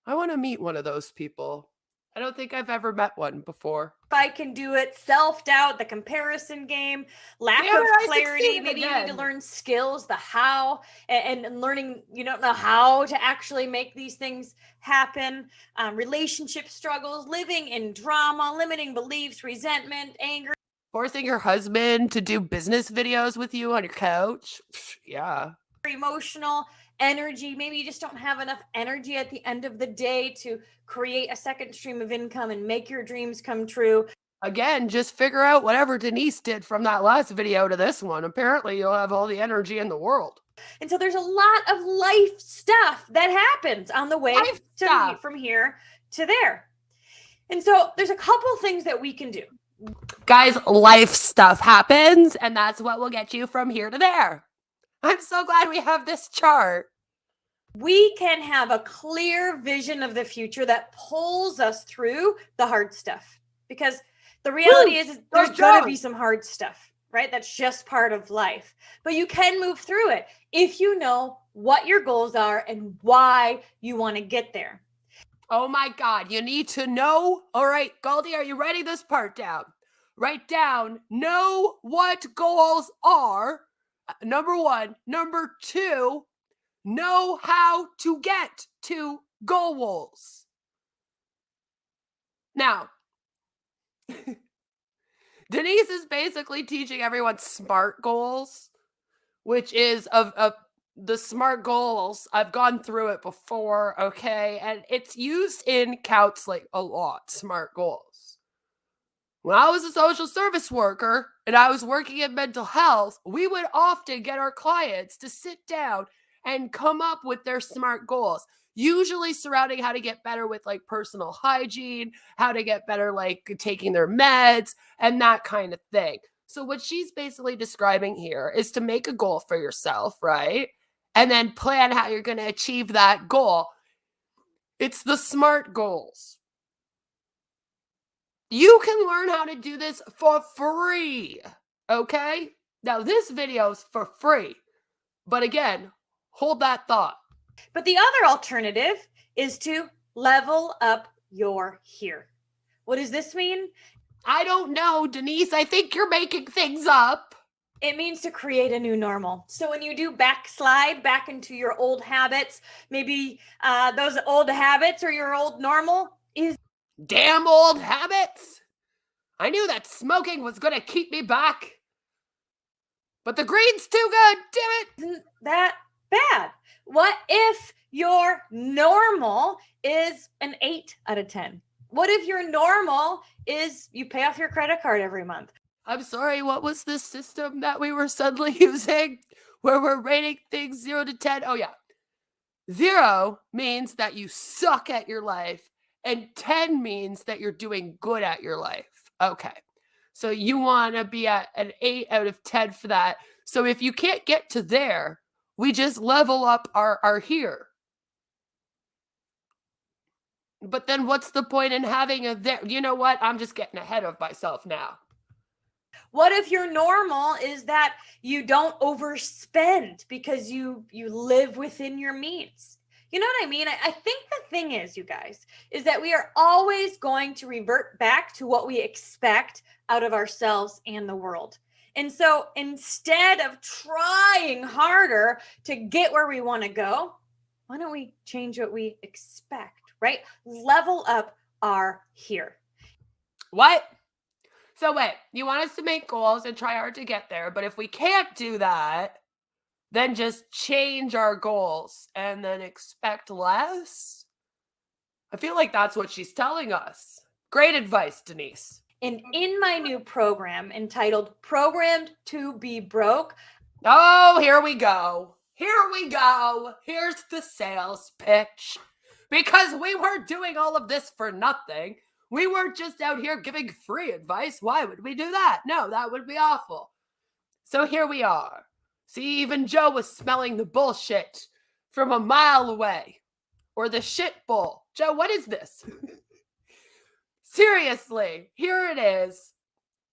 I want to meet one of those people. I don't think I've ever met one before. I can do it, self-doubt, the comparison game, lack Damn of it, I clarity. succeeded Maybe you need to again. learn skills, the how, and learning you don't know how to actually make these things happen. Relationship struggles, living in drama, limiting beliefs, resentment, anger, Forcing your husband to do business videos with you on your couch. Yeah. emotional energy. Maybe you just don't have enough energy at the end of the day to create a second stream of income and make your dreams come true. Again, just figure out whatever Denise did from that last video to this one. Apparently, you'll have all the energy in the world. And so there's a lot of life stuff that happens on the way from here to there. And so there's a couple things that we can do. Guys, life stuff happens, and that's what will get you from here to there. I'm so glad we have this chart. We can have a clear vision of the future that pulls us through the hard stuff. Because the reality is there's going to be some hard stuff, right? That's just part of life. But you can move through it if you know what your goals are and why you want to get there. Oh my God, you need to know. All right, Goldie, are you writing this part down? Write down, know what goals are. Number 1. Number 2, know how to get to goals. Now, Denise is basically teaching everyone SMART goals, which is of the SMART goals. I've gone through it before, okay? And it's used in counseling a lot, SMART goals. When I was a social service worker and I was working in mental health, we would often get our clients to sit down and come up with their SMART goals, usually surrounding how to get better with like personal hygiene, how to get better like taking their meds, and that kind of thing. So, what she's basically describing here is to make a goal for yourself, right? And then plan how you're going to achieve that goal. It's the SMART goals. You can learn how to do this for free, okay? Now, this video's for free, but again, hold that thought. But the other alternative is to level up your here. What does this mean? I don't know, Denise. I think you're making things up. It means to create a new normal. So when you do backslide back into your old habits, maybe those old habits or your old normal is Damn old habits. I knew that smoking was going to keep me back. But the green's too good, damn it. isn't that bad. What if your normal is an 8 out of 10? What if your normal is you pay off your credit card every month? I'm sorry, what was this system that we were suddenly using where we're rating things 0 to 10? Oh, yeah. 0 means that you suck at your life, and 10 means that you're doing good at your life. Okay. So you want to be at an 8 out of 10 for that. So if you can't get to there, we just level up our here. But then what's the point in having a there? You know what? I'm just getting ahead of myself now. What if your normal is that you don't overspend because you live within your means? You know what I mean? I think the thing is, you guys, is that we are always going to revert back to what we expect out of ourselves and the world. And so instead of trying harder to get where we want to go, why don't we change what we expect, right? Level up our here. What? So wait, you want us to make goals and try hard to get there, but if we can't do that, then just change our goals and then expect less? I feel like that's what she's telling us. Great advice, Denise. And in my new program entitled Programmed to Be Broke, Oh, here we go. Here we go. Here's the sales pitch. Because we weren't doing all of this for nothing. We weren't just out here giving free advice. Why would we do that? No, that would be awful. So here we are. See, even Joe was smelling the bullshit from a mile away. Or the shit bowl. Joe, what is this? Seriously, here it is.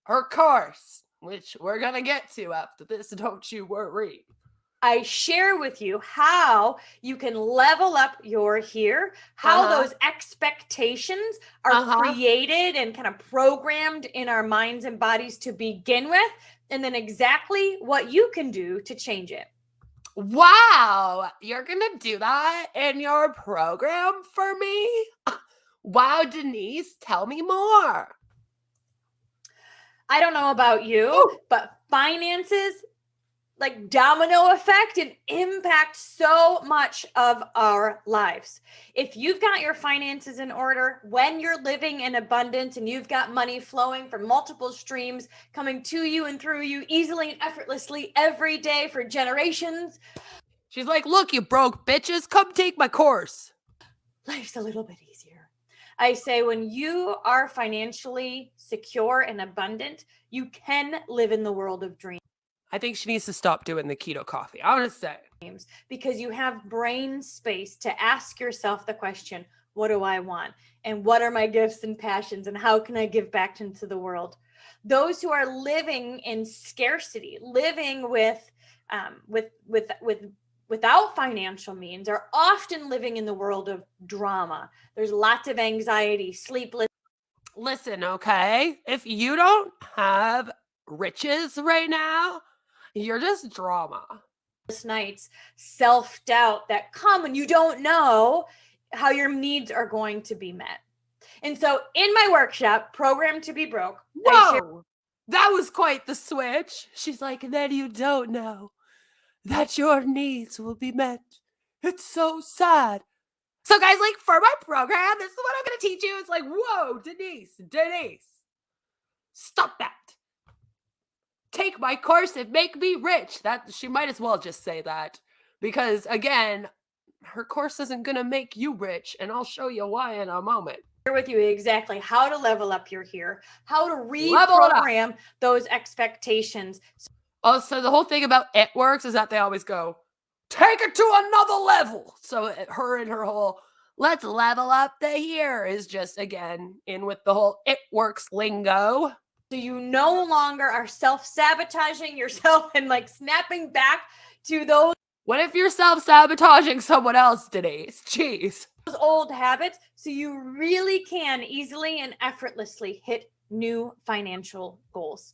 Her course, which we're going to get to after this, don't you worry. I share with you how you can level up your here, how those expectations are created and kind of programmed in our minds and bodies to begin with, and then exactly what you can do to change it. Wow, you're going to do that in your program for me? Wow, Denise, tell me more. I don't know about you, but finances, like domino effect, and impact so much of our lives. If you've got your finances in order, when you're living in abundance and you've got money flowing from multiple streams coming to you and through you easily and effortlessly every day for generations. She's like, look, you broke bitches, come take my course. Life's a little bit easier. I say when you are financially secure and abundant, you can live in the world of dreams. I think she needs to stop doing the keto coffee. I'm going to say. Because you have brain space to ask yourself the question, what do I want? And what are my gifts and passions? And how can I give back into the world? Those who are living in scarcity, living without financial means, are often living in the world of drama. There's lots of anxiety, sleepless. Listen, okay? If you don't have riches right now, you're just drama. Nights, self-doubt that come when you don't know how your needs are going to be met. And so in my workshop, Programmed to Be Broke. Whoa! That was quite the switch. She's like, then you don't know that your needs will be met. It's so sad. So guys, like for my program, this is what I'm going to teach you. It's like, whoa, Denise, stop that. Take my course and make me rich. That she might as well just say that, because again, her course isn't going to make you rich, and I'll show you why in a moment. With you exactly how to level up your here, how to Level it up. reprogram those expectations. Also, the whole thing about It Works is that they always go, take it to another level. So her and her whole, let's level up the here is just, again, in with the whole It Works lingo. So you no longer are self-sabotaging yourself and like snapping back to those What if you're self-sabotaging someone else, Denise? Jeez. old habits, so you really can easily and effortlessly hit new financial goals.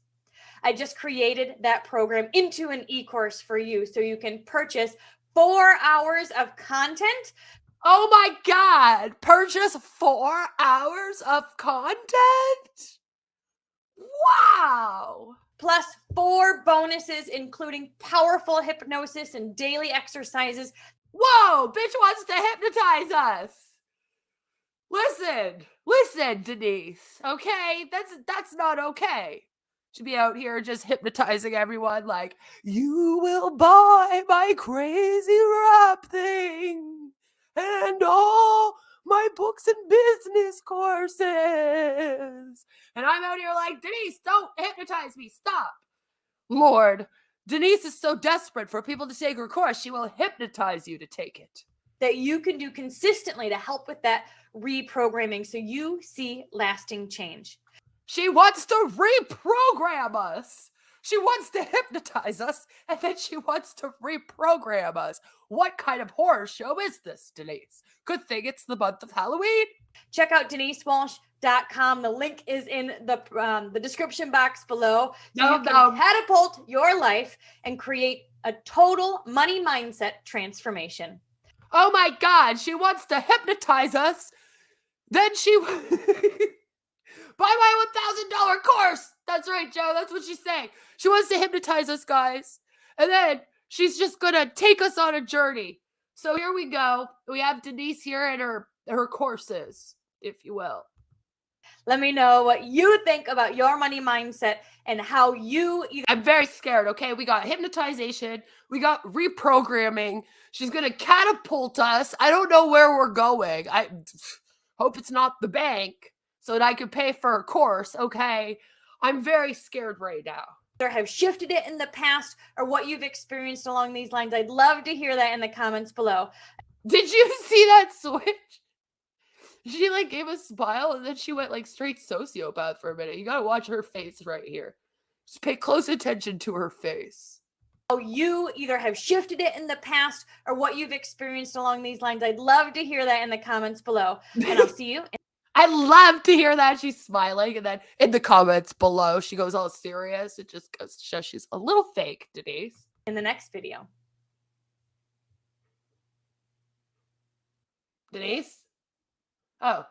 I just created that program into an e-course for you so you can purchase 4 hours of content. Oh my God. Purchase 4 hours of content? Wow. Plus 4 bonuses, including powerful hypnosis and daily exercises. Whoa, bitch wants to hypnotize us. Listen, Denise, okay? That's not okay. Should be out here just hypnotizing everyone like, you will buy my crazy rap thing and all my books and business courses. And I'm out here like, Denise, don't hypnotize me. Stop. Lord, Denise is so desperate for people to take her course, she will hypnotize you to take it. That you can do consistently to help with that reprogramming so you see lasting change. She wants to reprogram us. She wants to hypnotize us, and then she wants to reprogram us. What kind of horror show is this, Denise? Good thing it's the month of Halloween. Check out denisewalsh.com. The link is in the description box below. So you can catapult your life and create a total money mindset transformation. Oh my God, she wants to hypnotize us. Then she buy my $1,000 course. That's right, Joe. That's what she's saying. She wants to hypnotize us, guys. And then she's just going to take us on a journey. So here we go. We have Denise here and her courses, if you will. Let me know what you think about your money mindset and how you I'm very scared, okay? We got hypnotization. We got reprogramming. She's going to catapult us. I don't know where we're going. I hope it's not the bank so that I could pay for her course, okay? I'm very scared right now. Or have shifted it in the past or what you've experienced along these lines. I'd love to hear that in the comments below. Did you see that switch? She like gave a smile and then she went like straight sociopath for a minute. You gotta watch her face right here. Just pay close attention to her face. How you either have shifted it in the past or what you've experienced along these lines. I'd love to hear that in the comments below. And I'll see you. I love to hear that. She's smiling. And then in the comments below, she goes all serious. It just goes to show she's a little fake, Denise. In the next video. Denise? Oh.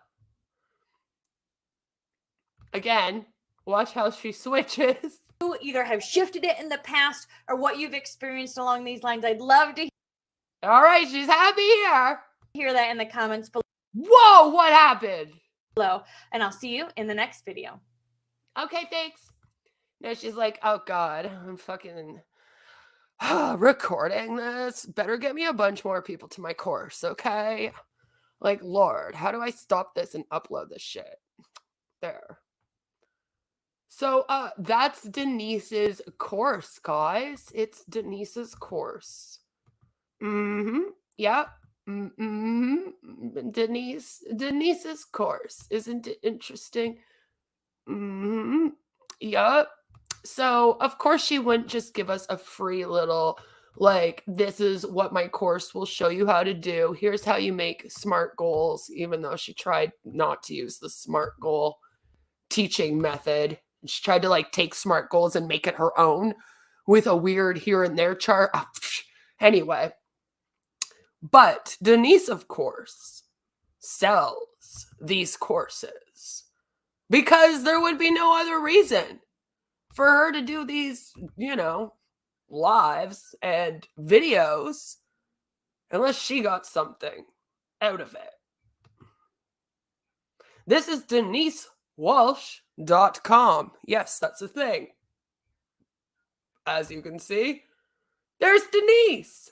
Again, watch how she switches. You either have shifted it in the past or what you've experienced along these lines. I'd love to All right, she's happy here. Hear that in the comments below. Whoa, what happened? And I'll see you in the next video. Okay, thanks. Now she's like, oh God, I'm fucking recording this. Better get me a bunch more people to my course, okay? Like, Lord, how do I stop this and upload this shit? There. So, that's Denise's course, guys. It's Denise's course. Yep. Denise's course. Isn't it interesting? Yep. So, of course, she wouldn't just give us a free little, like, this is what my course will show you how to do. Here's how you make SMART goals, even though she tried not to use the SMART goal teaching method. She tried to, like, take SMART goals and make it her own with a weird here and there chart. Anyway. But Denise, of course, sells these courses because there would be no other reason for her to do these, you know, lives and videos unless she got something out of it. This is DeniseWalsh.com. Yes, that's a thing. As you can see, there's Denise.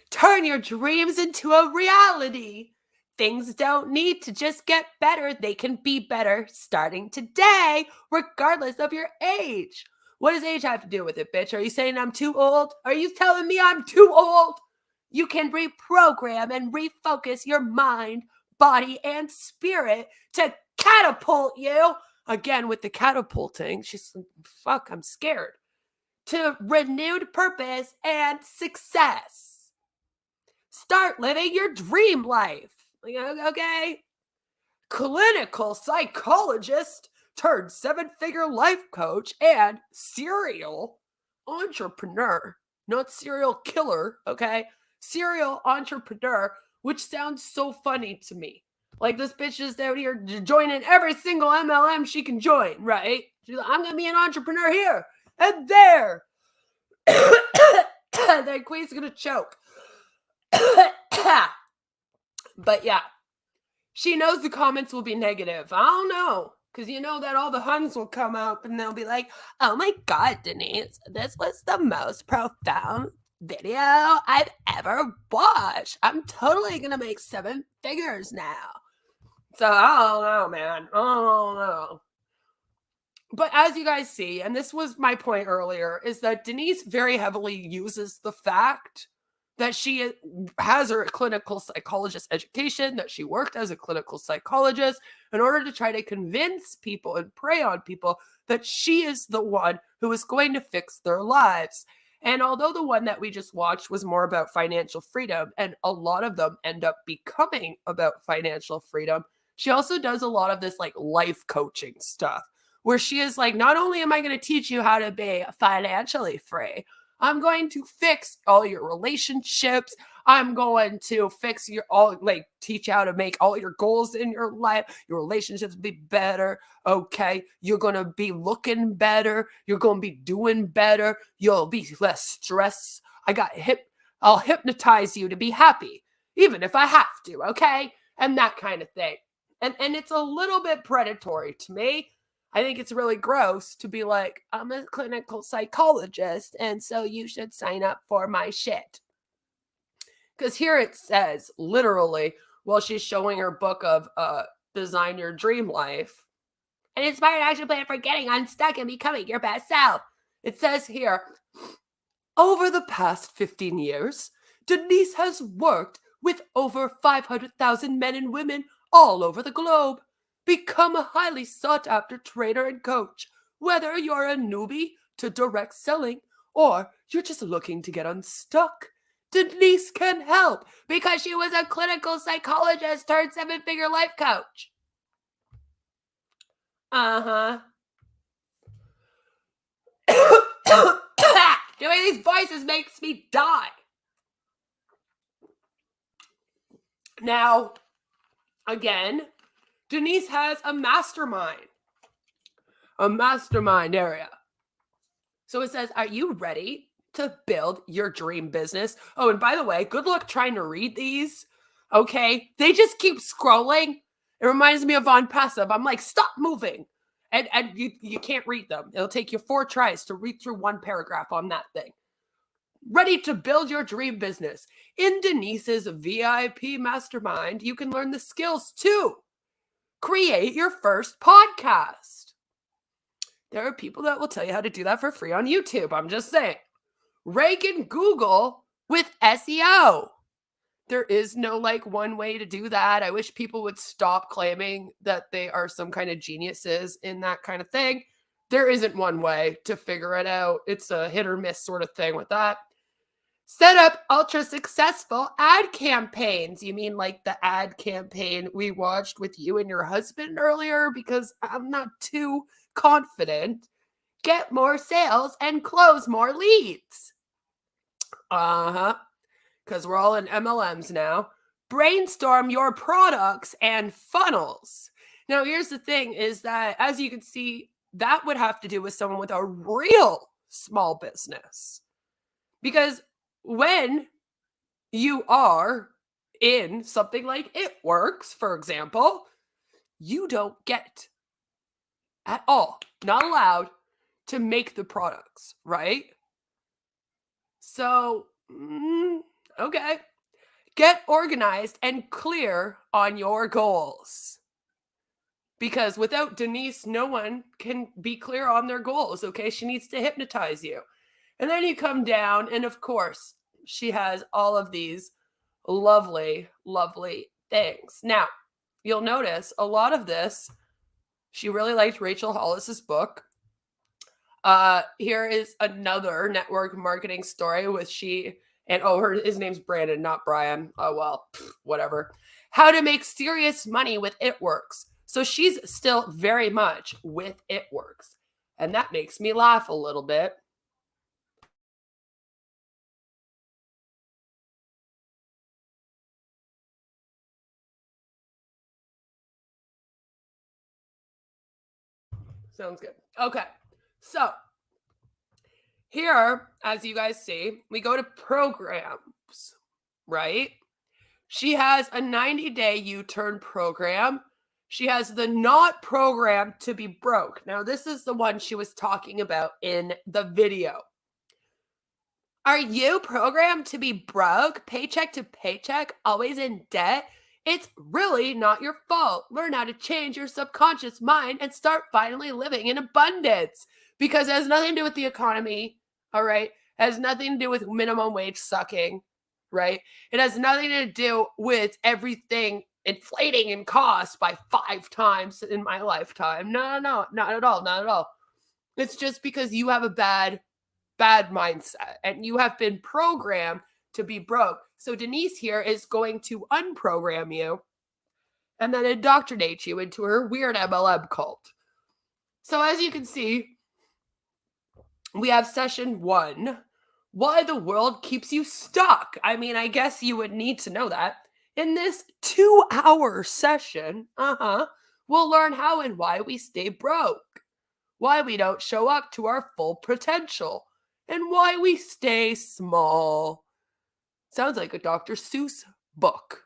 Turn your dreams into a reality. Things don't need to just get better. They can be better starting today, regardless of your age. What does age have to do with it, bitch? Are you saying I'm too old? Are you telling me I'm too old? You can reprogram and refocus your mind, body, and spirit to catapult you. Again, with the catapulting, she's like, fuck, I'm scared. To renewed purpose and success. Start living your dream life. Okay? Clinical psychologist turned 7-figure life coach and serial entrepreneur. Not serial killer, okay? Serial entrepreneur, which sounds so funny to me. Like this bitch is out here joining every single MLM she can join, right? She's like, I'm going to be an entrepreneur here and there. That queen's going to choke. But yeah, she knows the comments will be negative. I don't know, because you know that all the Huns will come up and they'll be like, oh my God, Denise, this was the most profound video I've ever watched. I'm totally going to make 7 figures now. So I don't know, man. I don't know. But as you guys see, and this was my point earlier, is that Denise very heavily uses the fact that she has her clinical psychologist education, that she worked as a clinical psychologist in order to try to convince people and prey on people that she is the one who is going to fix their lives. And although the one that we just watched was more about financial freedom, and a lot of them end up becoming about financial freedom, she also does a lot of this like life coaching stuff, where she is like, not only am I going to teach you how to be financially free, I'm going to fix all your relationships. I'm going to fix teach you how to make all your goals in your life. Your relationships be better. Okay. You're going to be looking better. You're going to be doing better. You'll be less stressed. I'll hypnotize you to be happy, even if I have to. Okay. And that kind of thing. And it's a little bit predatory to me. I think it's really gross to be like, I'm a clinical psychologist, and so you should sign up for my shit. Because here it says, literally, while she's showing her book of Design Your Dream Life, an inspired action plan for getting unstuck and becoming your best self. It says here, over the past 15 years, Denise has worked with over 500,000 men and women all over the globe. Become a highly sought-after trainer and coach, whether you're a newbie to direct selling or you're just looking to get unstuck. Denise can help because she was a clinical psychologist turned 7-figure life coach. Doing these voices makes me die. Now, again, Denise has a mastermind area. So it says, are you ready to build your dream business? Oh, and by the way, good luck trying to read these. Okay. They just keep scrolling. It reminds me of On Passive. I'm like, stop moving. And you can't read them. It'll take you 4 tries to read through one paragraph on that thing. Ready to build your dream business. In Denise's VIP mastermind, you can learn the skills to create your first podcast. There are people that will tell you how to do that for free on YouTube. I'm just saying. Rank in Google with SEO. There is no one way to do that. I wish people would stop claiming that they are some kind of geniuses in that kind of thing. There isn't one way to figure it out. It's a hit or miss sort of thing with that. Set up ultra successful ad campaigns. You mean like the ad campaign we watched with you and your husband earlier? Because I'm not too confident. Get more sales and close more leads. Because we're all in MLMs now. Brainstorm your products and funnels. Now, here's the thing is that, as you can see, that would have to do with someone with a real small business. Because when you are in something like It Works, for example, you don't get at all, not allowed to make the products, right? So, okay. Get organized and clear on your goals. Because without Denise, no one can be clear on their goals, okay? She needs to hypnotize you. And then you come down, and of course, she has all of these lovely, lovely things. Now, you'll notice a lot of this, she really liked Rachel Hollis's book. Here is another network marketing story with she and his name's Brandon, not Brian. Oh well, whatever. How to make serious money with It Works. So she's still very much with It Works, and that makes me laugh a little bit. Sounds good. Okay, so here, as you guys see, we go to programs, right? She has a 90-day U-turn program. She has the not programmed to be broke. Now, this is the one she was talking about in the video. Are you programmed to be broke, paycheck to paycheck, always in debt? It's really not your fault. Learn how to change your subconscious mind and start finally living in abundance, because it has nothing to do with the economy, all right? It has nothing to do with minimum wage sucking, right? It has nothing to do with everything inflating in cost by 5 times in my lifetime. No, not at all, not at all. It's just because you have a bad mindset and you have been programmed to be broke. So Denise here is going to unprogram you and then indoctrinate you into her weird MLM cult. So as you can see, we have session 1, why the world keeps you stuck. I mean, I guess you would need to know that. In this 2-hour session, we'll learn how and why we stay broke, why we don't show up to our full potential, and why we stay small. Sounds like a Dr. Seuss book.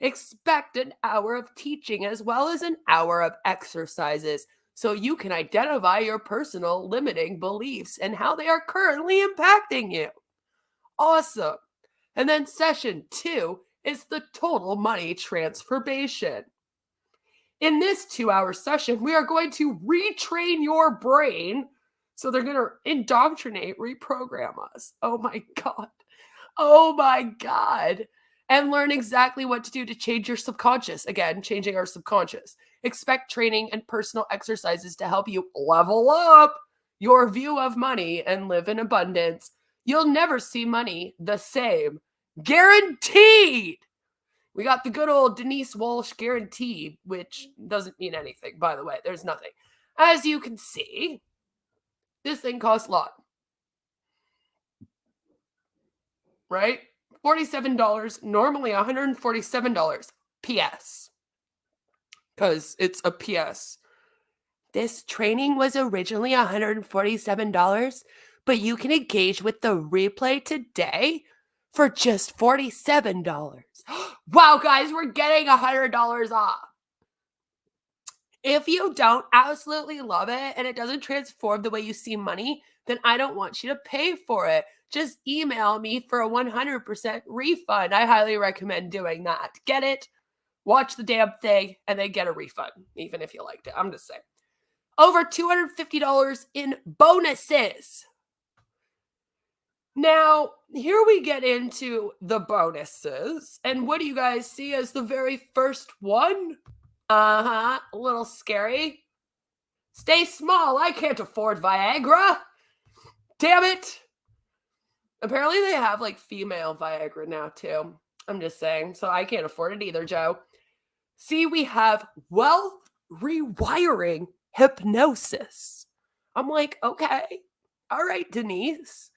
Expect an hour of teaching as well as an hour of exercises so you can identify your personal limiting beliefs and how they are currently impacting you. Awesome. And then session 2 is the total money transformation. In this 2-hour session, we are going to retrain your brain. So they're going to indoctrinate, reprogram us. Oh my God. Oh my God. And learn exactly what to do to change your subconscious. Again, changing our subconscious. Expect training and personal exercises to help you level up your view of money and live in abundance. You'll never see money the same. Guaranteed. We got the good old Denise Walsh guarantee, which doesn't mean anything, by the way. There's nothing. As you can see, this thing costs a lot. Right? $47, normally $147. PS. Because it's a PS. This training was originally $147, but you can engage with the replay today for just $47. Wow, guys, we're getting $100 off. If you don't absolutely love it and it doesn't transform the way you see money, then I don't want you to pay for it. Just email me for a 100% refund. I highly recommend doing that. Get it, watch the damn thing, and then get a refund, even if you liked it. I'm just saying. Over $250 in bonuses. Now, here we get into the bonuses. And what do you guys see as the very first one? A little scary. Stay small. I can't afford Viagra. Damn it. Apparently they have like female Viagra now too. I'm just saying. So I can't afford it either, Joe. See, we have wealth rewiring hypnosis. I'm like, okay. All right, Denise.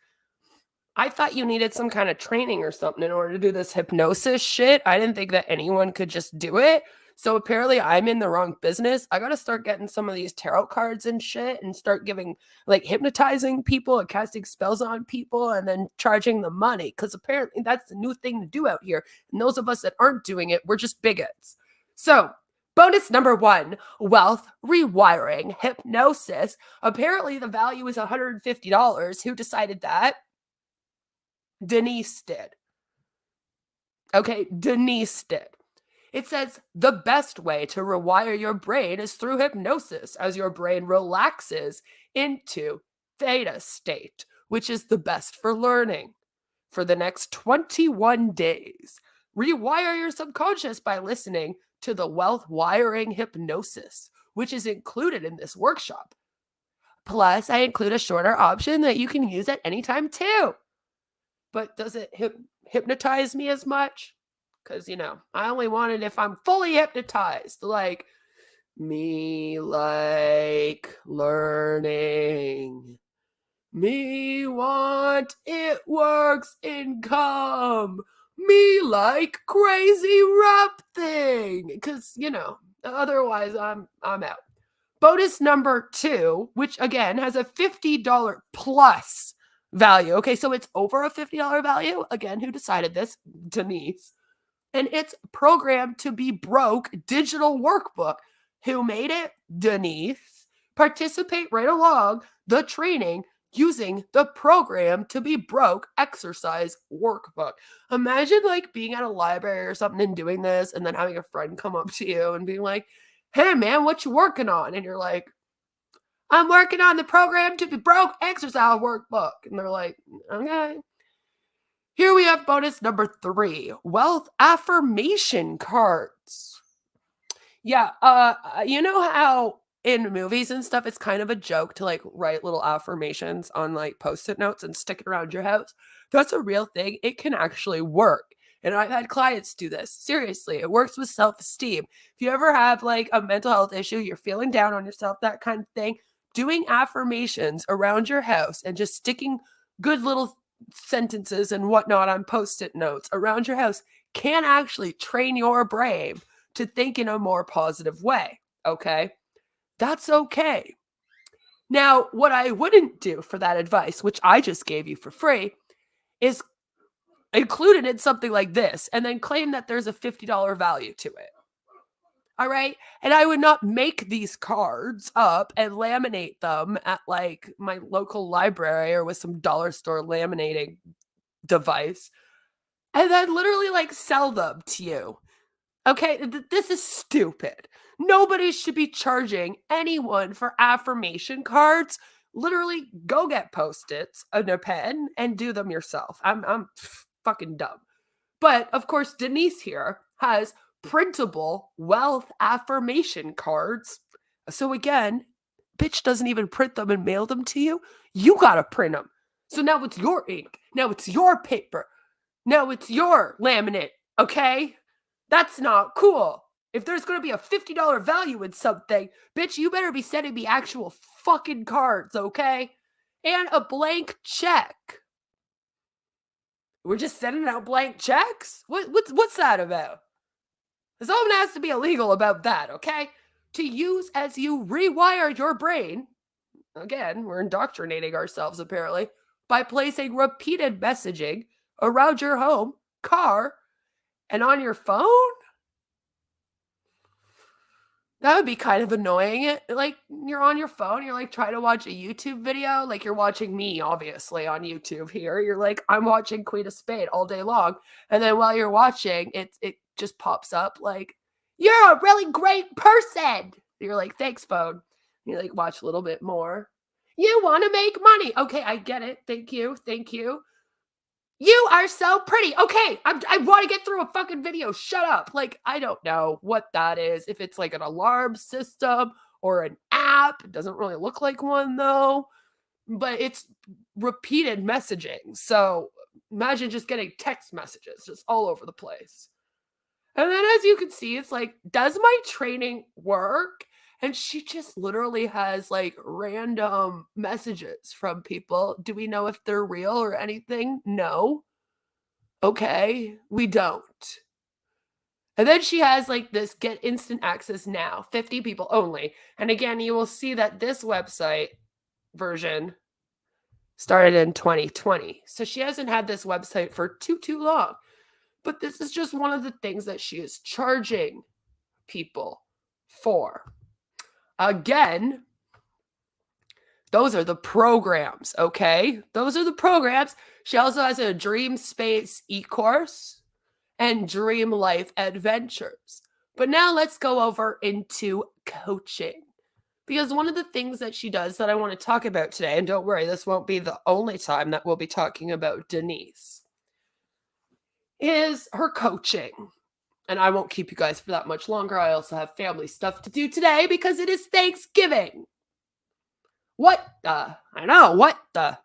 I thought you needed some kind of training or something in order to do this hypnosis shit. I didn't think that anyone could just do it. So apparently I'm in the wrong business. I got to start getting some of these tarot cards and shit and start giving, like, hypnotizing people and casting spells on people and then charging them money, because apparently that's the new thing to do out here. And those of us that aren't doing it, we're just bigots. So bonus number 1, wealth rewiring hypnosis. Apparently the value is $150. Who decided that? Denise did. Okay, Denise did. It says the best way to rewire your brain is through hypnosis, as your brain relaxes into theta state, which is the best for learning. For the next 21 days, rewire your subconscious by listening to the wealth wiring hypnosis, which is included in this workshop. Plus, I include a shorter option that you can use at any time too. But does it hypnotize me as much? Because, I only want it if I'm fully hypnotized. Like, me like learning. Me want it works income. Me like crazy rap thing. Because, otherwise I'm out. Bonus number 2, which again has a $50 plus value. Okay, so it's over a $50 value. Again, who decided this? Denise. And it's programmed to be broke digital workbook. Who made it? Denise. Participate right along the training using the program to be broke exercise workbook. Imagine like being at a library or something and doing this and then having a friend come up to you and being like, hey man, what you working on? And you're like, I'm working on the program to be broke exercise workbook. And they're like, okay. Here we have bonus number 3, wealth affirmation cards. Yeah, you know how in movies and stuff, it's kind of a joke to like write little affirmations on like post-it notes and stick it around your house? That's a real thing. It can actually work. And I've had clients do this. Seriously, it works with self-esteem. If you ever have like a mental health issue, you're feeling down on yourself, that kind of thing, doing affirmations around your house and just sticking good little sentences and whatnot on post-it notes around your house can actually train your brain to think in a more positive way. Okay? That's okay. Now, what I wouldn't do for that advice, which I just gave you for free, is include it in something like this and then claim that there's a $50 value to it. All right? And I would not make these cards up and laminate them at like my local library or with some dollar store laminating device and then literally like sell them to you. Okay, this is stupid. Nobody should be charging anyone for affirmation cards. Literally, go get post-its and a pen and do them yourself. I'm fucking dumb. But of course, Denise here has printable wealth affirmation cards. So again, bitch doesn't even print them and mail them to you. You gotta print them. So now it's your ink. Now it's your paper. Now it's your laminate. Okay? That's not cool. If there's going to be a $50 value in something, bitch, you better be sending me actual fucking cards, okay? And a blank check. We're just sending out blank checks? What's that about? Something has to be illegal about that, okay? To use as you rewire your brain, again, we're indoctrinating ourselves apparently, by placing repeated messaging around your home, car, and on your phone? That would be kind of annoying. Like, you're on your phone, you're like trying to watch a YouTube video, like you're watching me, obviously, on YouTube here. You're like, I'm watching Queen of Spade all day long. And then while you're watching, it just pops up like, you're a really great person. You're like, thanks, phone. You like watch a little bit more. You want to make money. Okay, I get it. Thank you. Thank you. You are so pretty. Okay, I want to get through a fucking video. Shut up. Like, I don't know what that is. If it's like an alarm system or an app. It doesn't really look like one though. But it's repeated messaging. So imagine just getting text messages just all over the place. And then as you can see, it's like, does my training work? And she just literally has like random messages from people. Do we know if they're real or anything? No. Okay, we don't. And then she has like this get instant access now, 50 people only. And again, you will see that this website version started in 2020. So she hasn't had this website for too long. But this is just one of the things that she is charging people for. Again, those are the programs, okay? Those are the programs. She also has a Dream Space e-course and Dream Life Adventures. But now let's go over into coaching. Because one of the things that she does that I want to talk about today, and don't worry, this won't be the only time that we'll be talking about Denise, is her coaching. And I won't keep you guys for that much longer. I also have family stuff to do today because it is Thanksgiving. What the? I know, what the?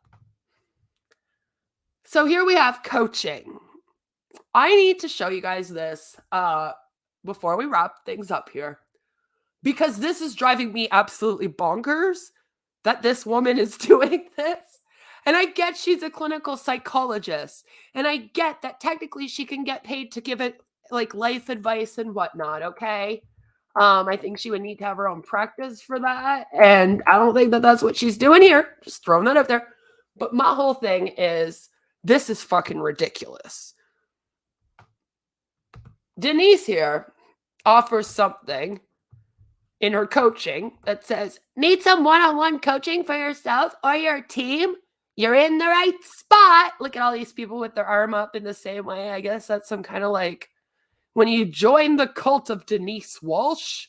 So here we have coaching. I need to show you guys this before we wrap things up here. Because this is driving me absolutely bonkers that this woman is doing this. And I get she's a clinical psychologist. And I get that technically she can get paid to give it like life advice and whatnot, okay? I think she would need to have her own practice for that. And I don't think that that's what she's doing here. Just throwing that out there. But my whole thing is, this is fucking ridiculous. Denise here offers something in her coaching that says, need some one-on-one coaching for yourself or your team? You're in the right spot. Look at all these people with their arm up in the same way. I guess that's some kind of like, when you join the cult of Denise Walsh,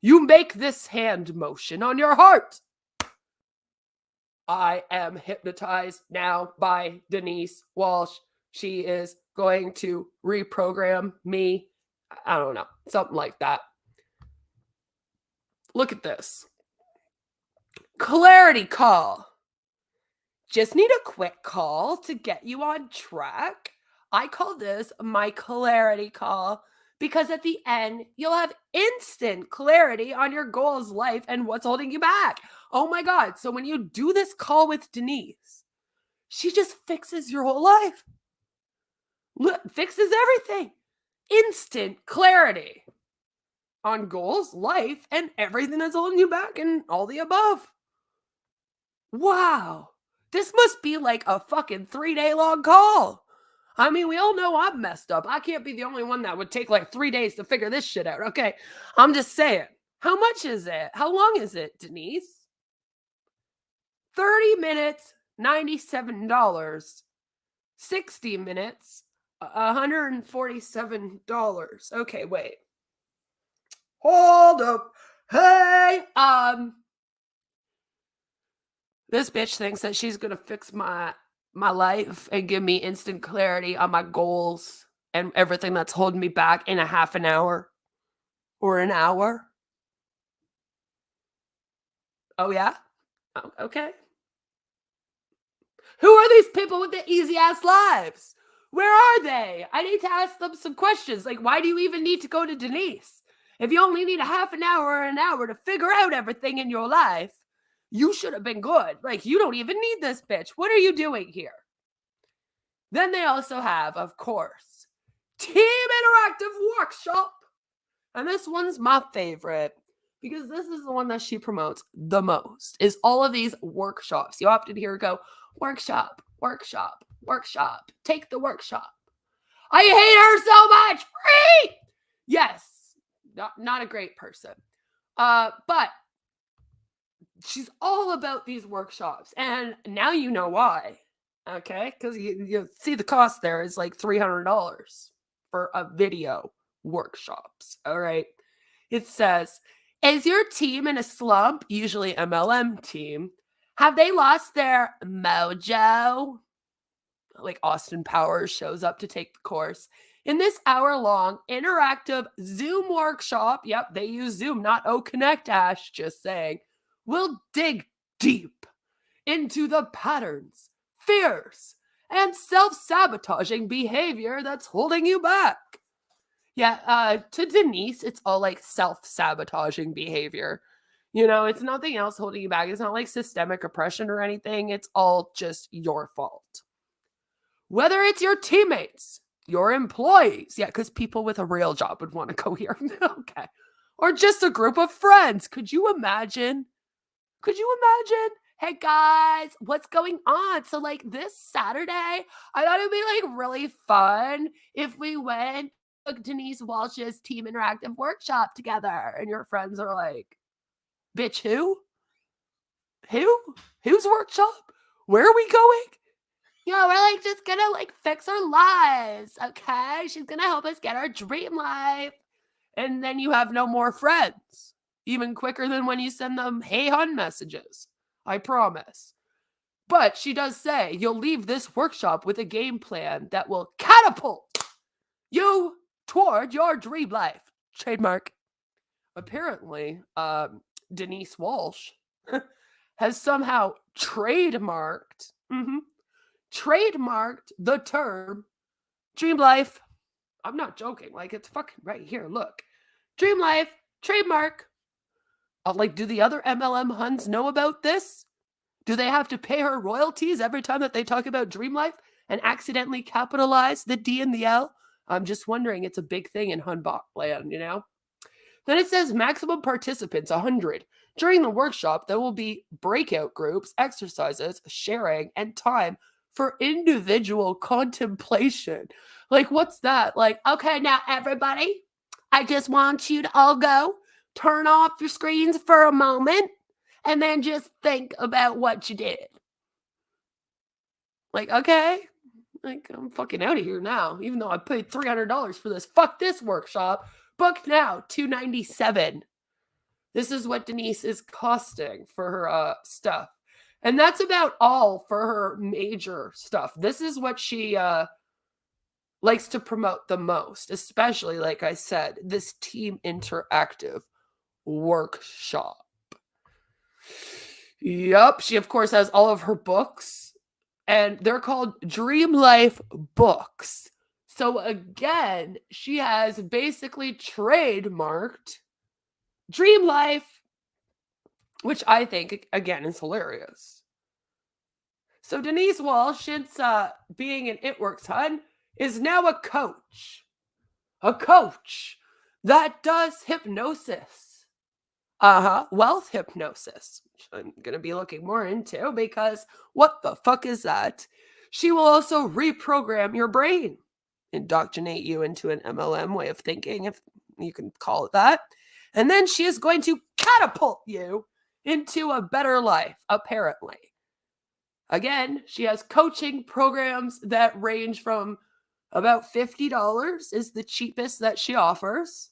you make this hand motion on your heart. I am hypnotized now by Denise Walsh. She is going to reprogram me. I don't know, something like that. Look at this. Clarity call. Just need a quick call to get you on track. I call this my clarity call because at the end, you'll have instant clarity on your goals, life, and what's holding you back. Oh my God. So when you do this call with Denise, she just fixes your whole life. Fixes everything. Instant clarity on goals, life, and everything that's holding you back and all the above. Wow. This must be like a fucking 3-day long call. I mean, we all know I'm messed up. I can't be the only one that would take like 3 days to figure this shit out. Okay. I'm just saying. How much is it? How long is it, Denise? 30 minutes, $97. 60 minutes, $147. Okay, wait. Hold up. Hey, this bitch thinks that she's gonna fix my life and give me instant clarity on my goals and everything that's holding me back in a half an hour or an hour. Oh yeah? Oh, okay. Who are these people with the easy ass lives? Where are they? I need to ask them some questions. Like, why do you even need to go to Denise? If you only need a half an hour or an hour to figure out everything in your life, you should have been good. Like, you don't even need this bitch. What are you doing here? Then they also have, of course, Team Interactive Workshop. And this one's my favorite because this is the one that she promotes the most, is all of these workshops. You often hear her go, workshop, workshop, workshop. Take the workshop. I hate her so much. Free! Yes, not a great person. But she's all about these workshops. And now you know why. Okay? Because you see the cost there is like $300 for a video workshops. All right. It says, is your team in a slump, usually MLM team? Have they lost their mojo? Like Austin Powers shows up to take the course. In this hour-long interactive Zoom workshop, yep, they use Zoom, not Connect Ash, just saying, we'll dig deep into the patterns, fears, and self-sabotaging behavior that's holding you back. Yeah, to Denise, it's all like self-sabotaging behavior. You know, it's nothing else holding you back. It's not like systemic oppression or anything. It's all just your fault. Whether it's your teammates, your employees. Yeah, because people with a real job would want to go here. Okay. Or just a group of friends. Could you imagine? Could you imagine? Hey guys, what's going on? So like this Saturday, I thought it'd be like really fun if we went to Denise Walsh's team interactive workshop together. And your friends are like, bitch, who? Who? Whose workshop? Where are we going? Yeah, we're like just gonna like fix our lives, okay? She's gonna help us get our dream life. And then you have no more friends. Even quicker than when you send them hey hun messages. I promise. But she does say you'll leave this workshop with a game plan that will catapult you toward your dream life. Trademark. Apparently, Denise Walsh has somehow trademarked the term dream life. I'm not joking. Like, it's fucking right here. Look. Dream life, trademark. Like, do the other MLM Huns know about this? Do they have to pay her royalties every time that they talk about dream life and accidentally capitalize the D and the L? I'm just wondering. It's a big thing in Hunbot land, you know? Then it says maximum participants, 100. During the workshop, there will be breakout groups, exercises, sharing, and time for individual contemplation. Like, what's that? Like, okay, now everybody, I just want you to all go turn off your screens for a moment and then just think about what you did. Like, okay, like I'm fucking out of here now, even though I paid $300 for this. Fuck this workshop. Book now, $297. This is what Denise is costing for her stuff. And that's about all for her major stuff. This is what she likes to promote the most, especially, like I said, this team interactive workshop. Yup, she of course has all of her books, and they're called Dream Life books. So again, she has basically trademarked Dream Life, which I think, again, is hilarious. So Denise Walsh, since being an It Works Hun, is now a coach. A coach that does hypnosis. Wealth hypnosis, which I'm going to be looking more into because what the fuck is that? She will also reprogram your brain, indoctrinate you into an MLM way of thinking, if you can call it that. And then she is going to catapult you into a better life, apparently. Again, she has coaching programs that range from about $50 is the cheapest that she offers,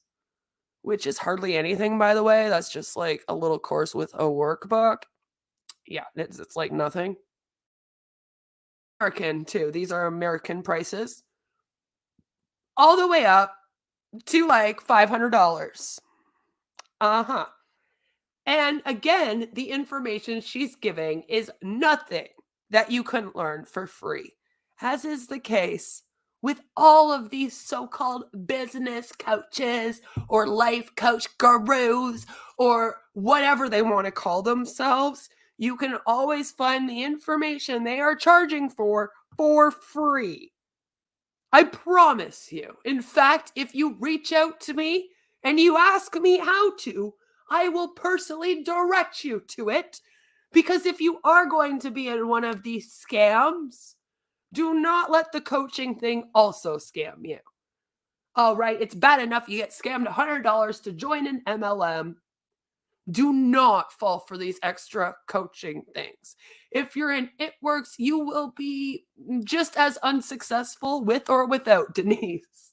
which is hardly anything, by the way. That's just like a little course with a workbook. Yeah, it's like nothing. American, too. These are American prices. All the way up to like $500. And again, the information she's giving is nothing that you couldn't learn for free, as is the case with all of these so-called business coaches or life coach gurus or whatever they want to call themselves. You can always find the information they are charging for free. I promise you. In fact, if you reach out to me and you ask me how to, I will personally direct you to it. Because if you are going to be in one of these scams, do not let the coaching thing also scam you. All right, it's bad enough you get scammed $100 to join an MLM. Do not fall for these extra coaching things. If you're in It Works, you will be just as unsuccessful with or without Denise.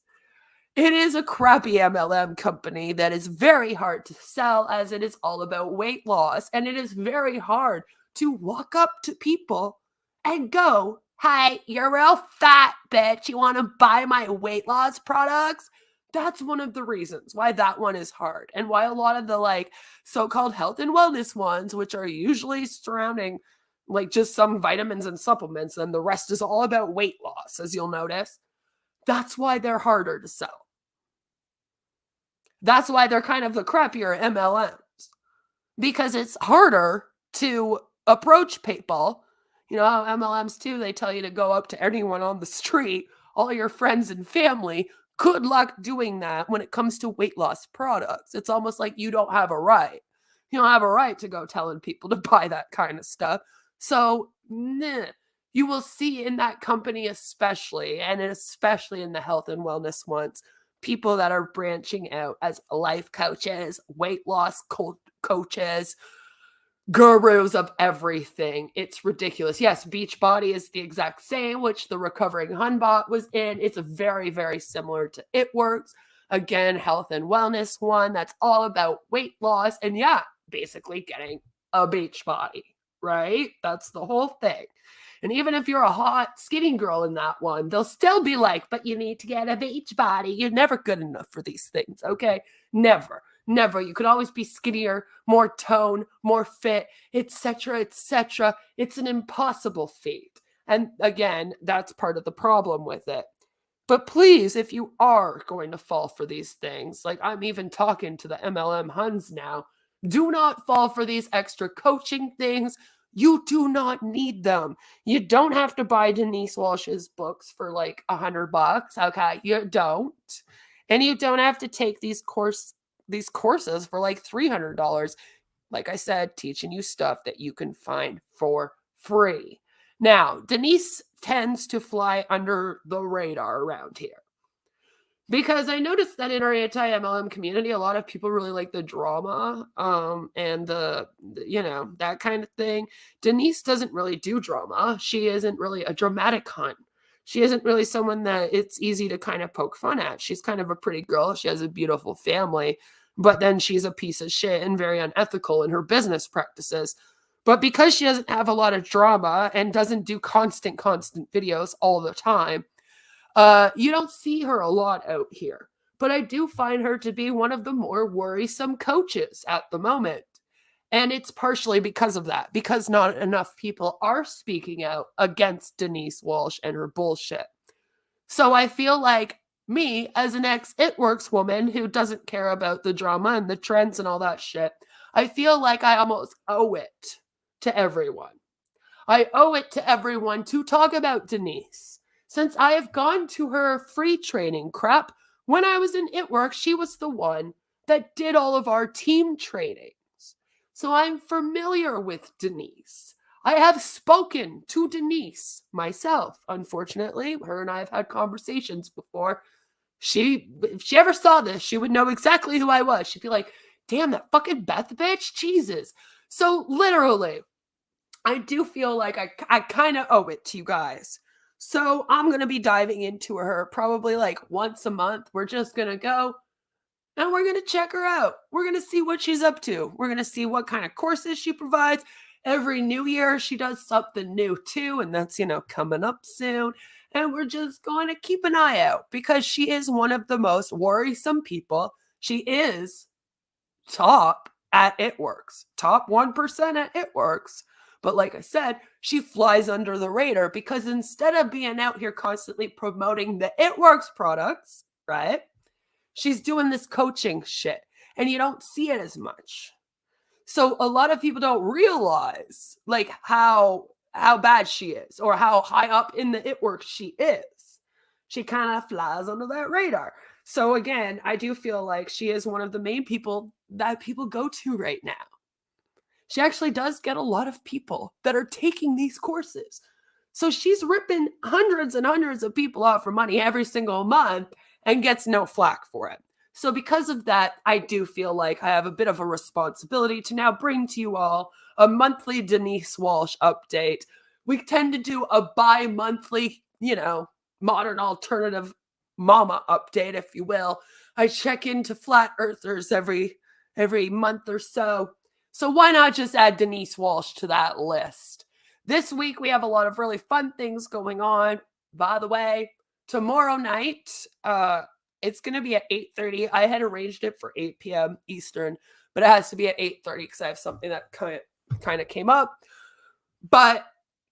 It is a crappy MLM company that is very hard to sell, as it is all about weight loss. And it is very hard to walk up to people and go, "Hey, you're real fat, bitch. You want to buy my weight loss products?" That's one of the reasons why that one is hard, and why a lot of the like so-called health and wellness ones, which are usually surrounding like just some vitamins and supplements, and the rest is all about weight loss, as you'll notice. That's why they're harder to sell. That's why they're kind of the crappier MLMs, because it's harder to approach people. You know, MLMs too, they tell you to go up to anyone on the street. all your friends and family, good luck doing that when it comes to weight loss products. It's almost like you don't have a right. You don't have a right to go telling people to buy that kind of stuff. So, nah. You will see in that company, especially, and especially in the health and wellness ones, people that are branching out as life coaches, weight loss coaches, gurus of everything. It's ridiculous. Yes, Beachbody is the exact same, which the Recovering Hunbot was in. It's very, very similar to It Works. Again, health and wellness one that's all about weight loss. And yeah, basically getting a beach body, right? That's the whole thing. And even if you're a hot, skinny girl in that one, they'll still be like, but you need to get a beach body. You're never good enough for these things, okay? Never. Never. You could always be skinnier, more tone, more fit, etc., etc. It's an impossible feat. And again, that's part of the problem with it. But please, if you are going to fall for these things, like I'm even talking to the MLM Huns now, do not fall for these extra coaching things. You do not need them. You don't have to buy Denise Walsh's books for like $100. Okay, you don't. And you don't have to take these courses for like $300. Like I said, teaching you stuff that you can find for free. Now, Denise tends to fly under the radar around here because I noticed that in our anti-MLM community, a lot of people really like the drama and that kind of thing. Denise doesn't really do drama. She isn't really a dramatic hunt. She isn't really someone that it's easy to kind of poke fun at. She's kind of a pretty girl. She has a beautiful family, but then she's a piece of shit and very unethical in her business practices. But because she doesn't have a lot of drama and doesn't do constant videos all the time, you don't see her a lot out here. But I do find her to be one of the more worrisome coaches at the moment. And it's partially because of that, because not enough people are speaking out against Denise Walsh and her bullshit. So I feel like me, as an ex-It Works woman who doesn't care about the drama and the trends and all that shit, I feel like I almost owe it to everyone. I owe it to everyone to talk about Denise. Since I have gone to her free training crap, when I was in It Works, she was the one that did all of our team trainings. So I'm familiar with Denise. I have spoken to Denise myself. Unfortunately, her and I have had conversations before. If she ever saw this, she would know exactly who I was. She'd be like, damn, that fucking Beth bitch, Jesus. So literally, I do feel like I kind of owe it to you guys. So I'm going to be diving into her probably like once a month. We're just going to go and we're going to check her out. We're going to see what she's up to. We're going to see what kind of courses she provides. Every new year, she does something new too. And that's, coming up soon. And we're just going to keep an eye out because she is one of the most worrisome people. She is top at It Works, top 1% at It Works. But like I said, she flies under the radar because instead of being out here constantly promoting the It Works products, right? She's doing this coaching shit and you don't see it as much. So a lot of people don't realize like how bad she is or how high up in the It Works she is. She kind of flies under that radar. So again, I do feel like she is one of the main people that people go to right now. She actually does get a lot of people that are taking these courses. So she's ripping hundreds and hundreds of people off for money every single month and gets no flack for it. So because of that, I do feel like I have a bit of a responsibility to now bring to you all a monthly Denise Walsh update. We tend to do a bi-monthly, modern alternative mama update, if you will. I check into flat earthers every month or so. So why not just add Denise Walsh to that list? This week, we have a lot of really fun things going on. By the way, tomorrow night, it's going to be at 8:30. I had arranged it for 8 p.m. Eastern, but it has to be at 8:30 because I have something that kind of came up. But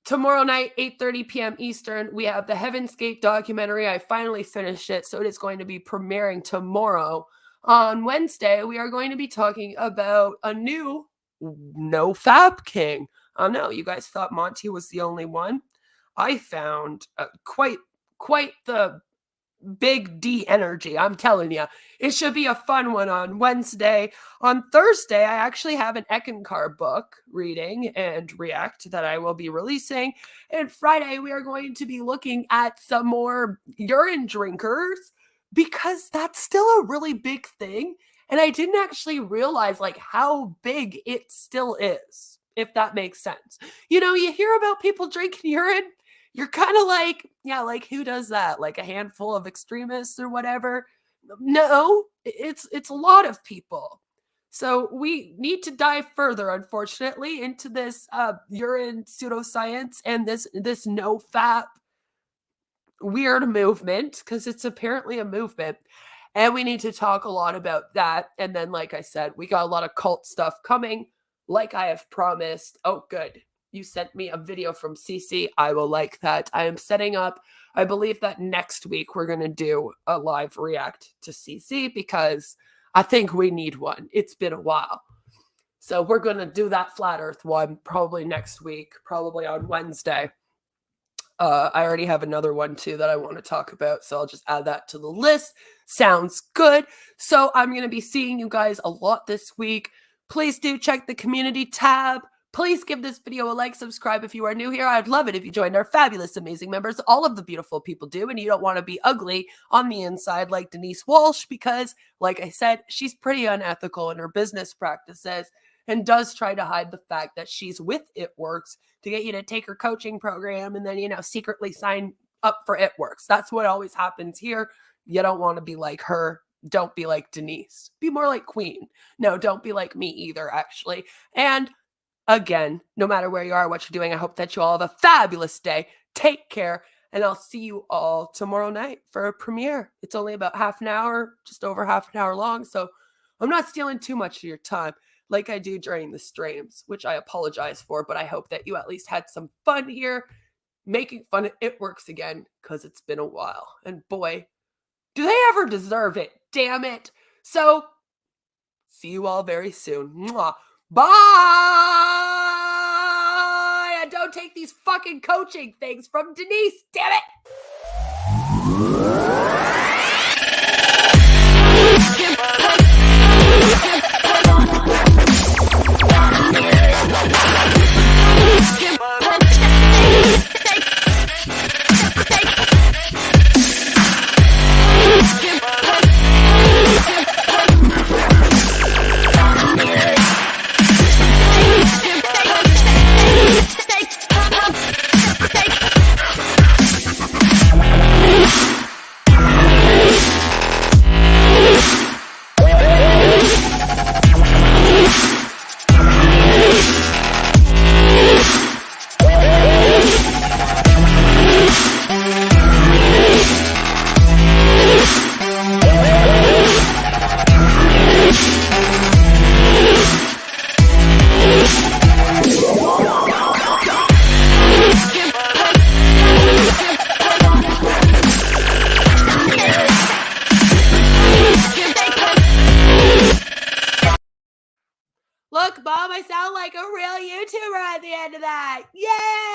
tomorrow night, 8:30 p.m. Eastern, we have the Heaven's Gate documentary. I finally finished it, so it is going to be premiering tomorrow. On Wednesday, we are going to be talking about a new No Fab King. Oh no, you guys thought Monty was the only one. I found quite quite the big D energy. I'm telling you, it should be a fun one on Wednesday. On Thursday, I actually have an Eckankar book reading and react that I will be releasing. And Friday, we are going to be looking at some more urine drinkers because that's still a really big thing. And I didn't actually realize like how big it still is, if that makes sense. You know, you hear about people drinking urine, you're kind of like, yeah, like who does that? Like a handful of extremists or whatever? No, it's a lot of people. So we need to dive further, unfortunately, into this urine pseudoscience and this no fap weird movement because it's apparently a movement. And we need to talk a lot about that. And then, like I said, we got a lot of cult stuff coming, like I have promised. Oh, good. You sent me a video from CC. I will like that. I am setting up, I believe that next week we're going to do a live react to CC because I think we need one. It's been a while. So we're going to do that flat earth one probably next week, probably on Wednesday. I already have another one too that I want to talk about, so I'll just add that to the list. Sounds good. So I'm going to be seeing you guys a lot this week. Please do check the community tab. Please give this video a like, subscribe if you are new here. I'd love it if you joined our fabulous, amazing members. All of the beautiful people do, and you don't want to be ugly on the inside like Denise Walsh because, like I said, she's pretty unethical in her business practices and does try to hide the fact that she's with It Works to get you to take her coaching program and then, you know, secretly sign up for It Works. That's what always happens here. You don't want to be like her. Don't be like Denise. Be more like Queen. No, don't be like me either, actually. And again, no matter where you are, what you're doing, I hope that you all have a fabulous day. Take care, and I'll see you all tomorrow night for a premiere. It's only about half an hour, just over half an hour long, so I'm not stealing too much of your time like I do during the streams, which I apologize for, but I hope that you at least had some fun here, making fun of It Works again, because it's been a while. And boy, do they ever deserve it, damn it. So, see you all very soon. Mwah. Bye! And don't take these fucking coaching things from Denise, damn Look, Mom, I sound like a real YouTuber at the end of that. Yay!